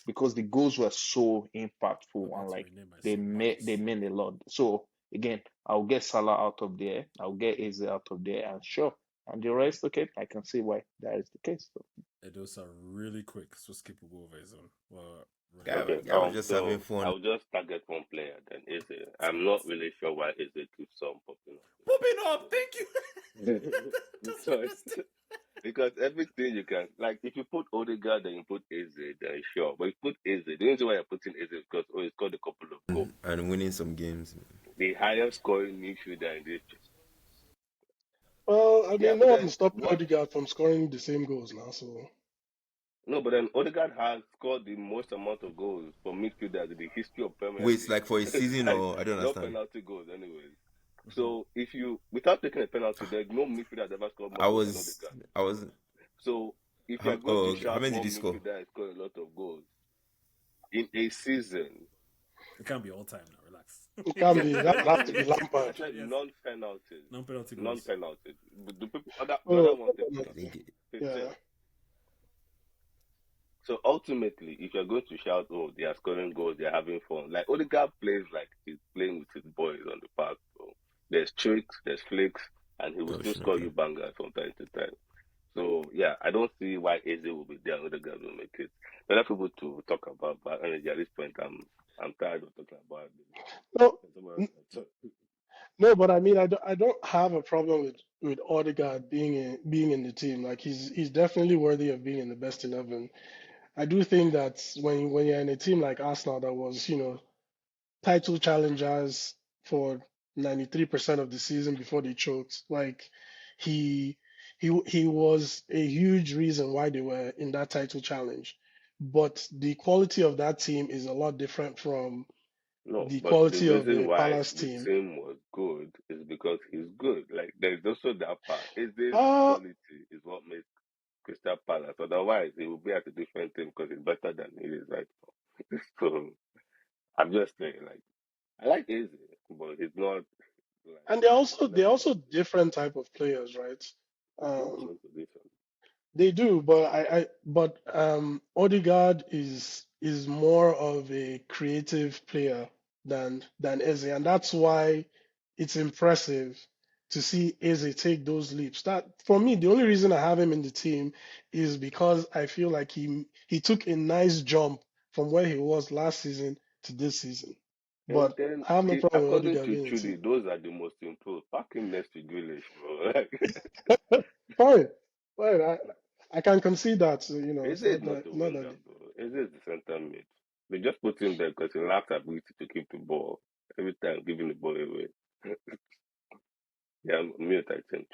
Speaker 6: because the goals were so impactful and
Speaker 1: Forgot to
Speaker 6: like
Speaker 1: rename my
Speaker 6: they
Speaker 1: son
Speaker 6: they
Speaker 1: Marcus.
Speaker 6: meant a lot. So again, I'll get Salah out of there, I'll get Eze out of there, and sure. And the rest, okay, I can see why that is the case. So.
Speaker 1: Those are really quick, so skip will go over his own. Well,
Speaker 3: Okay,
Speaker 2: Guy was just having
Speaker 3: so
Speaker 2: fun.
Speaker 3: I'll just target one player then Eze. I'm not really sure why Eze keeps on popping
Speaker 1: popping up. Thank you.
Speaker 3: up.
Speaker 1: Doesn't
Speaker 3: because
Speaker 1: understand.
Speaker 3: because everything you can like if you put Odegaard then you put Eze, then sure. But if you put Eze, the reason why you're putting Eze is because he scored a couple of goals.
Speaker 2: And winning some games.
Speaker 3: The highest scoring midfielder in this.
Speaker 5: Well, I
Speaker 3: Yeah,
Speaker 5: mean,
Speaker 3: but
Speaker 5: no
Speaker 3: then
Speaker 5: one's stopping
Speaker 3: what?
Speaker 5: Odegaard from scoring the same goals now. So
Speaker 3: No, but then Odegaard has scored the most amount of goals for midfielders in the history of Premier
Speaker 2: Wait, like for a
Speaker 3: League.
Speaker 2: season
Speaker 3: Like
Speaker 2: or I don't
Speaker 3: not
Speaker 2: understand.
Speaker 3: penalty goals, anyways. So if you, without taking a penalty, there's no midfielder that ever scored more
Speaker 2: I
Speaker 3: goals than
Speaker 2: was
Speaker 3: Odegaard.
Speaker 2: I was
Speaker 3: So if you're going to
Speaker 2: okay. How
Speaker 3: shout
Speaker 2: many did he
Speaker 3: one
Speaker 2: score?
Speaker 3: midfielder has scored a lot of goals in a season,
Speaker 1: It can't be all time now. Relax.
Speaker 5: it can be that would
Speaker 3: no,
Speaker 5: have
Speaker 3: no,
Speaker 5: to be
Speaker 3: no. I
Speaker 5: Lampard.
Speaker 3: said
Speaker 1: Yes.
Speaker 3: non-penalties,
Speaker 1: Non-penalty goals.
Speaker 3: non-penalties. The people, the other
Speaker 5: Oh,
Speaker 3: ones they
Speaker 2: I
Speaker 3: play
Speaker 2: think
Speaker 3: 15.
Speaker 5: yeah.
Speaker 3: So ultimately, if you're going to shout, "Oh, they are scoring goals, they're having fun," like Odegaard plays like he's playing with his boys on the park. So there's tricks, there's flicks, and he will
Speaker 2: oh
Speaker 3: still
Speaker 2: shit,
Speaker 3: score
Speaker 2: okay.
Speaker 3: you bangers from time to time. So yeah, I don't see why Eze will be there. Odegaard will make it. There are people to talk about, but energy at this point, I'm tired of talking about it.
Speaker 5: No,
Speaker 3: Someone else
Speaker 5: n-
Speaker 3: can talk.
Speaker 5: no, but I mean, I don't have a problem with Odegaard being in the team. Like he's definitely worthy of being in the best 11. I do think that when you're in a team like Arsenal that was, title challengers for 93% of the season before they choked. Like he he was a huge reason why they were in that title challenge. But the quality of that team is a lot different from
Speaker 3: No,
Speaker 5: the
Speaker 3: but the
Speaker 5: quality of
Speaker 3: reason
Speaker 5: the
Speaker 3: why
Speaker 5: Palace
Speaker 3: the
Speaker 5: team.
Speaker 3: team was good is because he's good. Like there's also that part. Eze's
Speaker 5: Uh
Speaker 3: quality is what makes Crystal Palace. Otherwise, he will be at a different team because he's better than he is right now. So I'm just saying, like, I like Eze, but he's not like
Speaker 5: and
Speaker 3: at the
Speaker 5: they're
Speaker 3: level of
Speaker 5: also different type of players, right?
Speaker 3: they play the
Speaker 5: Um,
Speaker 3: same position.
Speaker 5: They do, but Odegaard is more of a creative player than Eze, and that's why it's impressive to see Eze take those leaps. That for me, the only reason I have him in the team is because I feel like he took a nice jump from where he was last season to this season.
Speaker 3: And
Speaker 5: But
Speaker 3: then,
Speaker 5: I have no problem with
Speaker 3: according
Speaker 5: Odegaard
Speaker 3: to
Speaker 5: being in the
Speaker 3: Trudy,
Speaker 5: team.
Speaker 3: those are the most improved. Pack him next to Grealish, bro. Like,
Speaker 5: Fine, fine. I can concede that.
Speaker 3: Eze
Speaker 5: It's
Speaker 3: is
Speaker 5: not
Speaker 3: not
Speaker 5: that
Speaker 3: a
Speaker 5: not
Speaker 3: winger,
Speaker 5: that.
Speaker 3: bro. Eze is the center mid. They just put him there because he lacks ability to keep the ball every time, giving the ball away. Yeah, I'm mute, I think.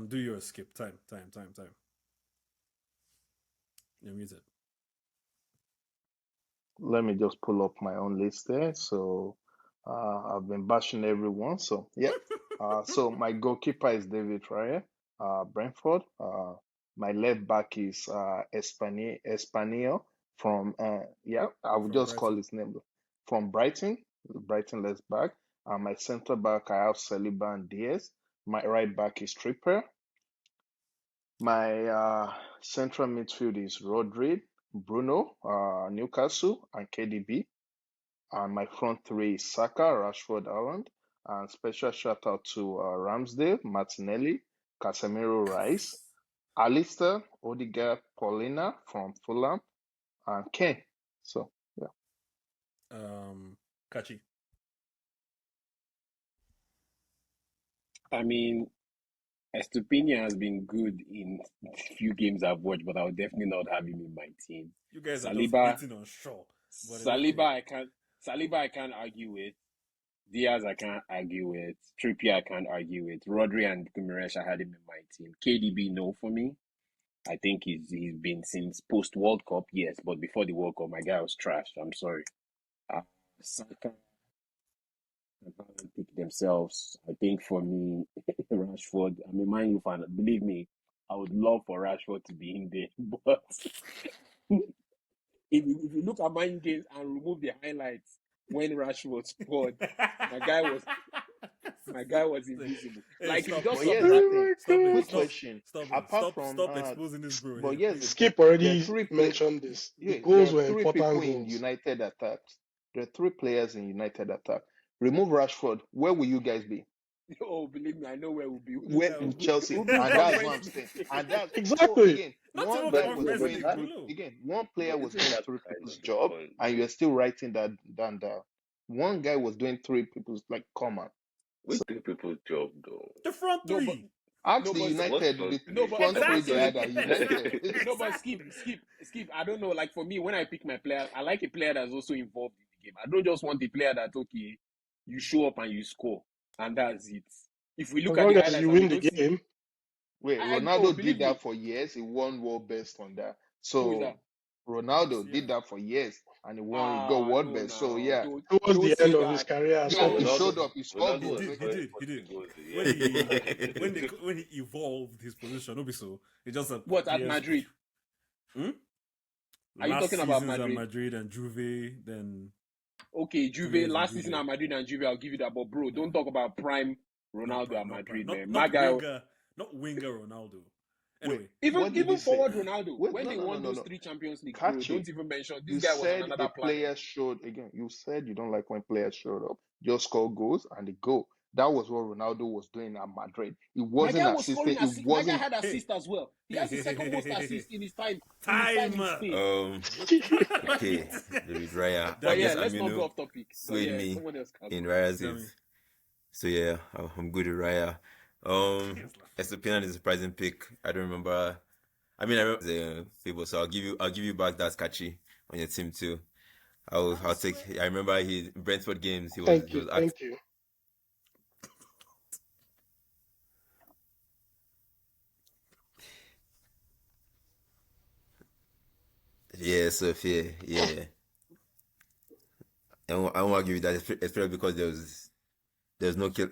Speaker 1: Do your skip. Time. You're muted.
Speaker 6: Let me just pull up my own list there. So I've been bashing everyone. So yeah. So my goalkeeper is David Raya, Brentford. My left back is Espanol from I would
Speaker 1: From
Speaker 6: just call
Speaker 1: Brighton.
Speaker 6: his name from Brighton. Brighton left back. My centre back I have Saliba and Diaz. My right back is Tripper. My central midfield is Rodri, Bruno, Newcastle, and KDB. And my front three is Saka, Rashford, Haaland. And special shout out to Ramsdale, Martinelli, Casemiro, Rice, Alistair, Odegaard, Paulina from Fulham, and Kane. So yeah.
Speaker 1: Kachi.
Speaker 4: I mean, Estupinian has been good in few games I've watched, but I would definitely not have him in my team.
Speaker 1: You guys are
Speaker 4: Saliba,
Speaker 1: just hating on Shaw. But it's okay.
Speaker 4: Saliba, I can't argue with. Diaz, I can't argue with. Trippier, I can't argue with. Rodri and Guimaraes, I had him in my team. KDB, no for me. I think he's been since post World Cup, yes, but before the World Cup, my guy was trashed. I'm sorry. Saka and Haaland pick themselves. I think for me, Rashford. I'm a Man U fan. Believe me, I would love for Rashford to be in there, but if you look at Man U games and remove the highlights when Rashford scored, my guy was invisible.
Speaker 1: Hey,
Speaker 4: Like
Speaker 1: stop,
Speaker 4: if you just
Speaker 6: But here's the
Speaker 4: subtract.
Speaker 6: thing. Quick
Speaker 1: stop,
Speaker 6: question.
Speaker 1: stop,
Speaker 6: Apart from
Speaker 1: stop exposing this bro
Speaker 6: but
Speaker 1: here,
Speaker 6: here's the
Speaker 1: please.
Speaker 6: thing.
Speaker 5: Skip
Speaker 6: There are
Speaker 5: already
Speaker 6: three
Speaker 5: mentioned this. The
Speaker 6: there
Speaker 5: goals
Speaker 6: are
Speaker 5: were
Speaker 6: three
Speaker 5: important
Speaker 6: people in
Speaker 5: goals.
Speaker 6: United attack. There are three players in United attack. Remove Rashford, where will you guys be?
Speaker 4: Oh, believe me, I know where we'll be.
Speaker 6: Where
Speaker 1: Yeah,
Speaker 6: in Chelsea?
Speaker 4: We'll be
Speaker 6: And that's what
Speaker 4: conference
Speaker 6: I'm saying.
Speaker 4: league.
Speaker 6: And that's so
Speaker 5: Exactly.
Speaker 6: again,
Speaker 1: not
Speaker 6: one
Speaker 1: even
Speaker 6: guy
Speaker 3: But
Speaker 6: was
Speaker 3: but
Speaker 1: conference
Speaker 3: but
Speaker 6: doing
Speaker 1: league
Speaker 3: that
Speaker 6: three
Speaker 1: below.
Speaker 6: again, one player
Speaker 3: but
Speaker 6: was
Speaker 3: isn't
Speaker 6: doing
Speaker 3: that
Speaker 6: three
Speaker 3: kind
Speaker 6: people's
Speaker 3: of the
Speaker 6: job,
Speaker 3: point
Speaker 6: and
Speaker 3: though?
Speaker 6: you're still writing that down there. One guy was doing three people's like come on.
Speaker 3: We do people's job though.
Speaker 1: The front
Speaker 4: No, but
Speaker 1: three.
Speaker 6: Ask
Speaker 4: no,
Speaker 6: the
Speaker 4: but
Speaker 3: What's
Speaker 6: United,
Speaker 3: front
Speaker 6: the
Speaker 4: no,
Speaker 3: three?
Speaker 4: but
Speaker 6: front three they
Speaker 1: Exactly.
Speaker 6: had at United.
Speaker 4: no, but
Speaker 1: Exactly.
Speaker 4: skip. I don't know. Like for me, when I pick my player, I like a player that's also involved in the game. I don't just want a player that okay, you show up and you score, and that's it. If we
Speaker 5: As
Speaker 4: look at
Speaker 5: long
Speaker 4: the
Speaker 5: as
Speaker 4: highlights
Speaker 5: you
Speaker 4: and we
Speaker 5: win the
Speaker 4: don't see,
Speaker 5: game,
Speaker 6: Wait,
Speaker 4: oh,
Speaker 6: Ronaldo did
Speaker 4: believe me,
Speaker 6: that for years. He won world best on that.
Speaker 4: who is
Speaker 6: So
Speaker 4: that?
Speaker 6: Ronaldo
Speaker 1: Yeah.
Speaker 6: did that for years, and he got world
Speaker 4: No,
Speaker 6: best. So
Speaker 4: now
Speaker 6: yeah,
Speaker 5: towards
Speaker 4: don't
Speaker 5: the end
Speaker 4: say
Speaker 5: of his
Speaker 4: that.
Speaker 5: career, I
Speaker 3: Yeah,
Speaker 6: no,
Speaker 5: stopped
Speaker 6: he
Speaker 5: his
Speaker 6: showed
Speaker 3: Ronaldo
Speaker 5: scoring.
Speaker 6: up. He scored
Speaker 1: He
Speaker 3: Ronaldo
Speaker 6: goals.
Speaker 3: was
Speaker 1: did, he
Speaker 3: scoring
Speaker 1: did, he
Speaker 3: 40
Speaker 1: did.
Speaker 3: goals a
Speaker 1: When
Speaker 3: year.
Speaker 1: he evolved his position, no be so it just
Speaker 4: What at
Speaker 1: appears.
Speaker 4: Madrid?
Speaker 1: Hmm?
Speaker 4: Are you
Speaker 1: Last
Speaker 4: talking about
Speaker 1: seasons at
Speaker 4: Madrid?
Speaker 1: Madrid and Juve, then
Speaker 4: Okay,
Speaker 1: 2
Speaker 4: Juve.
Speaker 1: years in
Speaker 4: Last season
Speaker 1: Juve.
Speaker 4: at Madrid and Juve, I'll give you that. But bro,
Speaker 1: Nah,
Speaker 4: don't talk about prime
Speaker 1: not
Speaker 4: Ronaldo
Speaker 1: prime,
Speaker 4: at
Speaker 1: not prime,
Speaker 4: Madrid,
Speaker 1: not
Speaker 4: man. My
Speaker 1: not
Speaker 4: guy,
Speaker 1: winger, not winger Ronaldo.
Speaker 6: Wait,
Speaker 1: Anyway,
Speaker 4: even
Speaker 6: what did you
Speaker 4: even
Speaker 6: say?
Speaker 4: forward Ronaldo,
Speaker 6: Wait,
Speaker 4: when
Speaker 6: no,
Speaker 4: they
Speaker 6: no, no,
Speaker 4: won
Speaker 6: no,
Speaker 4: those
Speaker 6: no.
Speaker 4: 3 Champions League, bro,
Speaker 6: Catch
Speaker 4: don't
Speaker 6: it.
Speaker 4: even mention
Speaker 6: You
Speaker 4: this guy was on
Speaker 6: said a
Speaker 4: another planet.
Speaker 6: player showed again. You said you don't like when players showed up, just score goals and they go. That was what Ronaldo was doing at Madrid. He
Speaker 4: My
Speaker 6: wasn't
Speaker 4: guy was scoring
Speaker 6: assisting. It
Speaker 4: assist. My guy
Speaker 6: wasn't.
Speaker 4: had
Speaker 1: hey,
Speaker 4: assist as well. He has the second most assist in his time
Speaker 1: time.
Speaker 4: in Spain.
Speaker 1: What time
Speaker 2: Okay, David Raya. I
Speaker 4: But
Speaker 1: Damn
Speaker 4: yeah,
Speaker 2: guess
Speaker 1: it.
Speaker 4: let's not go
Speaker 2: Aminu
Speaker 4: off topic. But
Speaker 2: swayed
Speaker 4: yeah,
Speaker 2: me
Speaker 4: someone else can
Speaker 2: in
Speaker 4: go.
Speaker 2: Raya's
Speaker 1: Damn
Speaker 2: save. So yeah, I'm good with Raya. Estupiñán is a surprising pick. I don't remember. I mean, I remember the favor, so I'll give you back that catchy on your team too. I'll take. I remember he Brentford games. He was active.
Speaker 5: Thank you.
Speaker 2: Yeah, so yeah. I won't give you that, especially because there's no clear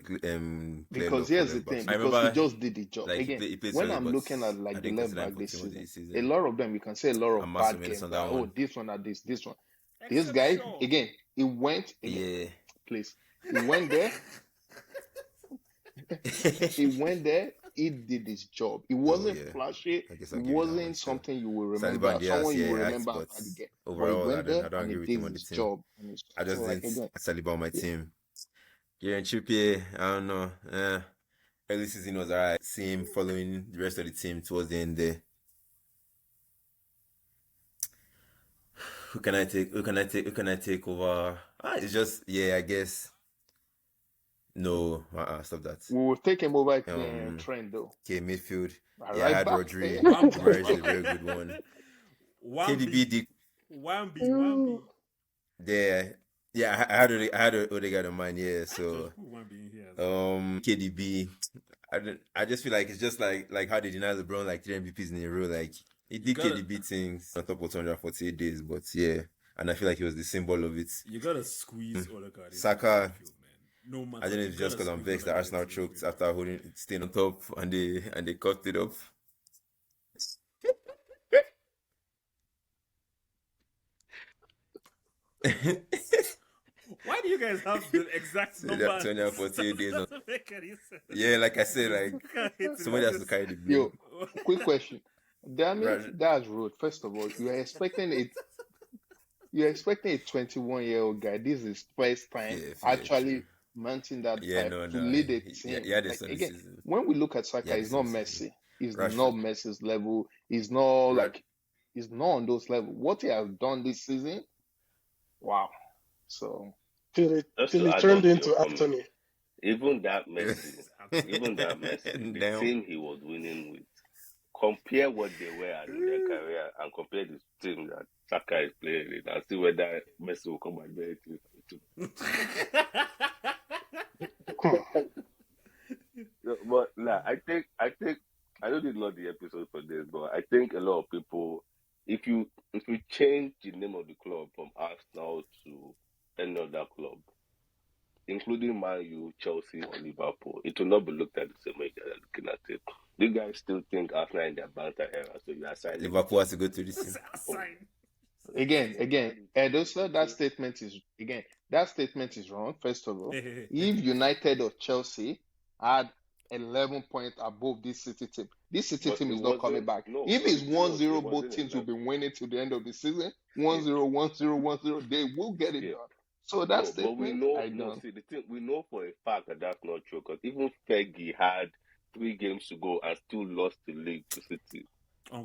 Speaker 6: Because
Speaker 2: love for
Speaker 6: here's the
Speaker 2: left back.
Speaker 6: thing,
Speaker 2: I
Speaker 6: because he
Speaker 2: remember
Speaker 6: just did the job.
Speaker 2: like
Speaker 6: Again,
Speaker 2: he played
Speaker 6: when
Speaker 2: solid,
Speaker 6: I'm
Speaker 2: but
Speaker 6: looking at
Speaker 2: I
Speaker 6: like the
Speaker 2: didn't
Speaker 6: left
Speaker 2: consider him
Speaker 6: back
Speaker 2: for
Speaker 6: this
Speaker 2: team of the
Speaker 6: season, a
Speaker 2: season.
Speaker 6: lot of them you can say a lot
Speaker 2: I'm
Speaker 6: of
Speaker 2: massive
Speaker 6: bad
Speaker 2: minutes
Speaker 6: games
Speaker 2: on
Speaker 6: that
Speaker 2: that
Speaker 6: oh
Speaker 2: one.
Speaker 6: this one and this one. This
Speaker 1: Except
Speaker 6: guy
Speaker 1: Shaw.
Speaker 6: again, he went again,
Speaker 2: Yeah.
Speaker 6: please. He went there, he went there, he did his job. It
Speaker 2: Oh
Speaker 6: wasn't
Speaker 2: yeah.
Speaker 6: flashy,
Speaker 2: I guess
Speaker 6: it
Speaker 2: I'll give you that one
Speaker 6: wasn't
Speaker 2: still.
Speaker 6: something you will
Speaker 2: Saliba
Speaker 6: remember,
Speaker 2: and Diaz,
Speaker 6: someone you will
Speaker 2: yeah, I asked,
Speaker 6: remember
Speaker 2: but
Speaker 6: after the game. But he
Speaker 2: overall
Speaker 6: went there
Speaker 2: I don't
Speaker 6: and he
Speaker 2: agree with
Speaker 6: did
Speaker 2: him on the
Speaker 6: his
Speaker 2: team.
Speaker 6: job. And it's
Speaker 2: I just
Speaker 6: so like
Speaker 2: didn't
Speaker 6: again,
Speaker 2: Saliba on my
Speaker 6: yeah.
Speaker 2: team. Yeah, and Trippier, I don't know. Early season was alright. See him following the rest of the team towards the end there. Who can I take? Who can I take over? It's just I guess. No, stop that.
Speaker 6: We will take him over trend though.
Speaker 2: Okay, midfield. Yeah, I
Speaker 6: Right
Speaker 2: had
Speaker 6: back.
Speaker 2: Rodri.
Speaker 1: Wambi.
Speaker 2: Guimaraes is a very good one. KDB
Speaker 1: Wambi.
Speaker 2: did
Speaker 1: Wambi.
Speaker 2: there. Yeah, I had Odegaard in mind. Yeah, so
Speaker 1: Who won't be in here?
Speaker 2: KDB. I just feel like it's just like how they deny LeBron like 3 MVPs in a row. Like he did
Speaker 1: gotta-
Speaker 2: KDB things on top of 248 days, but yeah, and I feel like he was the symbol of it.
Speaker 1: You gotta squeeze Odegaard into
Speaker 2: Saka,
Speaker 1: the midfield, man. No matter.
Speaker 2: I don't know if it's just because I'm vexed that Arsenal choked after staying on top and they cut it up.
Speaker 1: Why do you guys have the exact number?
Speaker 2: 248 days.
Speaker 1: Doesn't make any sense.
Speaker 2: Yeah, like I said, like somebody has to carry the blame.
Speaker 6: Yo, quick question. Damn it,
Speaker 2: Right.
Speaker 6: that's rude. First of all, you're expecting a 21-year-old guy. This is his first time
Speaker 2: Yeah,
Speaker 6: actually
Speaker 2: true.
Speaker 6: mounting that
Speaker 2: Yeah,
Speaker 6: type
Speaker 2: no,
Speaker 6: to
Speaker 2: no.
Speaker 6: lead a
Speaker 2: He
Speaker 6: team.
Speaker 2: had
Speaker 6: Like,
Speaker 2: this on the
Speaker 6: again,
Speaker 2: season.
Speaker 6: when we look at Saka,
Speaker 2: Yeah,
Speaker 6: he's
Speaker 2: this
Speaker 6: not
Speaker 2: is-
Speaker 6: Messi. He's
Speaker 2: Rashford.
Speaker 6: not Messi's level. He's not
Speaker 2: Right.
Speaker 6: like he's not on those levels. What he has done this season, wow. So
Speaker 5: Till it
Speaker 3: Just
Speaker 5: till
Speaker 3: to
Speaker 5: he
Speaker 3: add
Speaker 5: turned
Speaker 3: on to
Speaker 5: into
Speaker 3: your comment,
Speaker 5: Anthony.
Speaker 3: even that Messi, the
Speaker 2: Damn.
Speaker 3: team he was winning with, compare what they were in their career and compare the team that Saka is playing in and see whether Messi will come and bear it. But nah, I think I know this is not the episode for this, but I think a lot of people, if you change the name of the club from Arsenal to any other club, including Man U, Chelsea, or Liverpool, it will not be looked at the same way they're looking at it. You guys still think Arsenal in their banter era, so you are signing
Speaker 2: Liverpool has to go to this team.
Speaker 6: again, Edosa, that statement is wrong. First of all, if United or Chelsea had 11 points above this City team, this City
Speaker 3: But
Speaker 6: team
Speaker 3: it
Speaker 6: is not coming
Speaker 3: wasn't-
Speaker 6: back.
Speaker 3: no,
Speaker 6: If
Speaker 3: but
Speaker 6: it's
Speaker 3: it
Speaker 6: 1-0,
Speaker 3: wasn't
Speaker 6: both teams will
Speaker 3: 11.
Speaker 6: be winning to the end of the season. 1-0, 1-0, 1-0. They will get it
Speaker 3: Yeah.
Speaker 6: done. So that
Speaker 3: No, but we
Speaker 6: statement,
Speaker 3: know.
Speaker 6: I
Speaker 3: No,
Speaker 6: don't.
Speaker 3: see, the thing we know for a fact that that's not true because even Fergie had 3 games to go and still lost the league to City.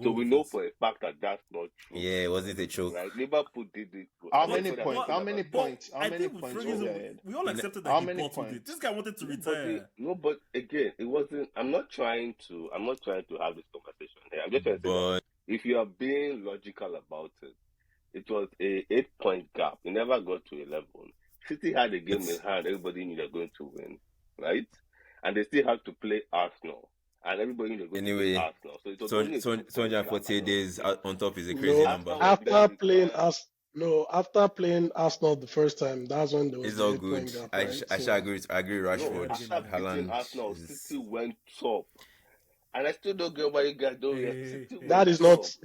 Speaker 3: So we know for a fact that that's not true.
Speaker 2: Yeah, it wasn't a choke.
Speaker 3: Right? Liverpool did it.
Speaker 6: How
Speaker 3: And
Speaker 6: many
Speaker 3: that's what
Speaker 6: points?
Speaker 3: I'm
Speaker 6: How
Speaker 3: talking
Speaker 6: many
Speaker 3: about.
Speaker 6: points? How
Speaker 1: I
Speaker 6: many
Speaker 1: think with
Speaker 6: points
Speaker 1: Ferguson,
Speaker 6: were they ahead?
Speaker 1: we all accepted that
Speaker 6: How
Speaker 1: he
Speaker 6: many
Speaker 1: bottled it.
Speaker 6: points?
Speaker 1: This guy wanted to retire.
Speaker 3: But again, it wasn't. I'm not trying to have this conversation here. I'm just trying to say that if you are being logical about it, it was a 8-point gap. It never got to 11. City had a game in hand. Everybody knew they're going to win, right? And they still had to play Arsenal, and everybody knew they're going to
Speaker 2: Anyway,
Speaker 3: play Arsenal. So it was only a
Speaker 2: 248 days on top is a crazy
Speaker 5: No,
Speaker 2: number.
Speaker 5: after playing Arsenal the first time, that's when there was
Speaker 2: It's
Speaker 5: the
Speaker 2: all
Speaker 5: 8-point
Speaker 2: good.
Speaker 5: gap,
Speaker 2: I
Speaker 5: right?
Speaker 2: shall agree. I agree.
Speaker 3: No,
Speaker 2: Rashford,
Speaker 3: after beating
Speaker 2: Haaland.
Speaker 3: Arsenal, City went top. And I still don't get why you guys don't react.
Speaker 5: That is not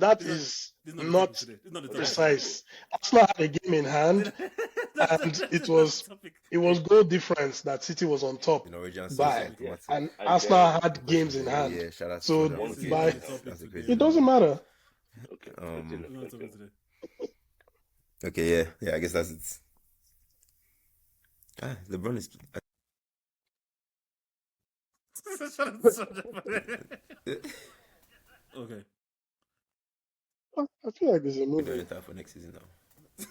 Speaker 5: precise. Arsenal had a game in hand, and it was goal difference that City was on top by, and Arsenal had games in hand.
Speaker 2: Yeah, shout out
Speaker 5: So
Speaker 2: to
Speaker 5: by
Speaker 2: that's a crazy
Speaker 5: it doesn't matter.
Speaker 2: Okay, yeah, I guess that's it. LeBron is.
Speaker 1: Okay.
Speaker 5: I feel like there's a
Speaker 2: We
Speaker 5: movie.
Speaker 2: don't enter for next season now.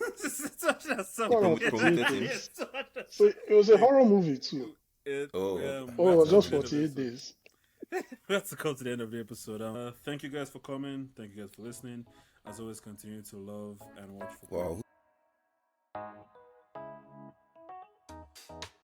Speaker 5: So it was a horror movie too.
Speaker 2: It
Speaker 5: was just 48 days.
Speaker 1: We have to come to the end of the episode. Thank you guys for coming. Thank you guys for listening. As always, continue to love and watch football.
Speaker 2: Wow.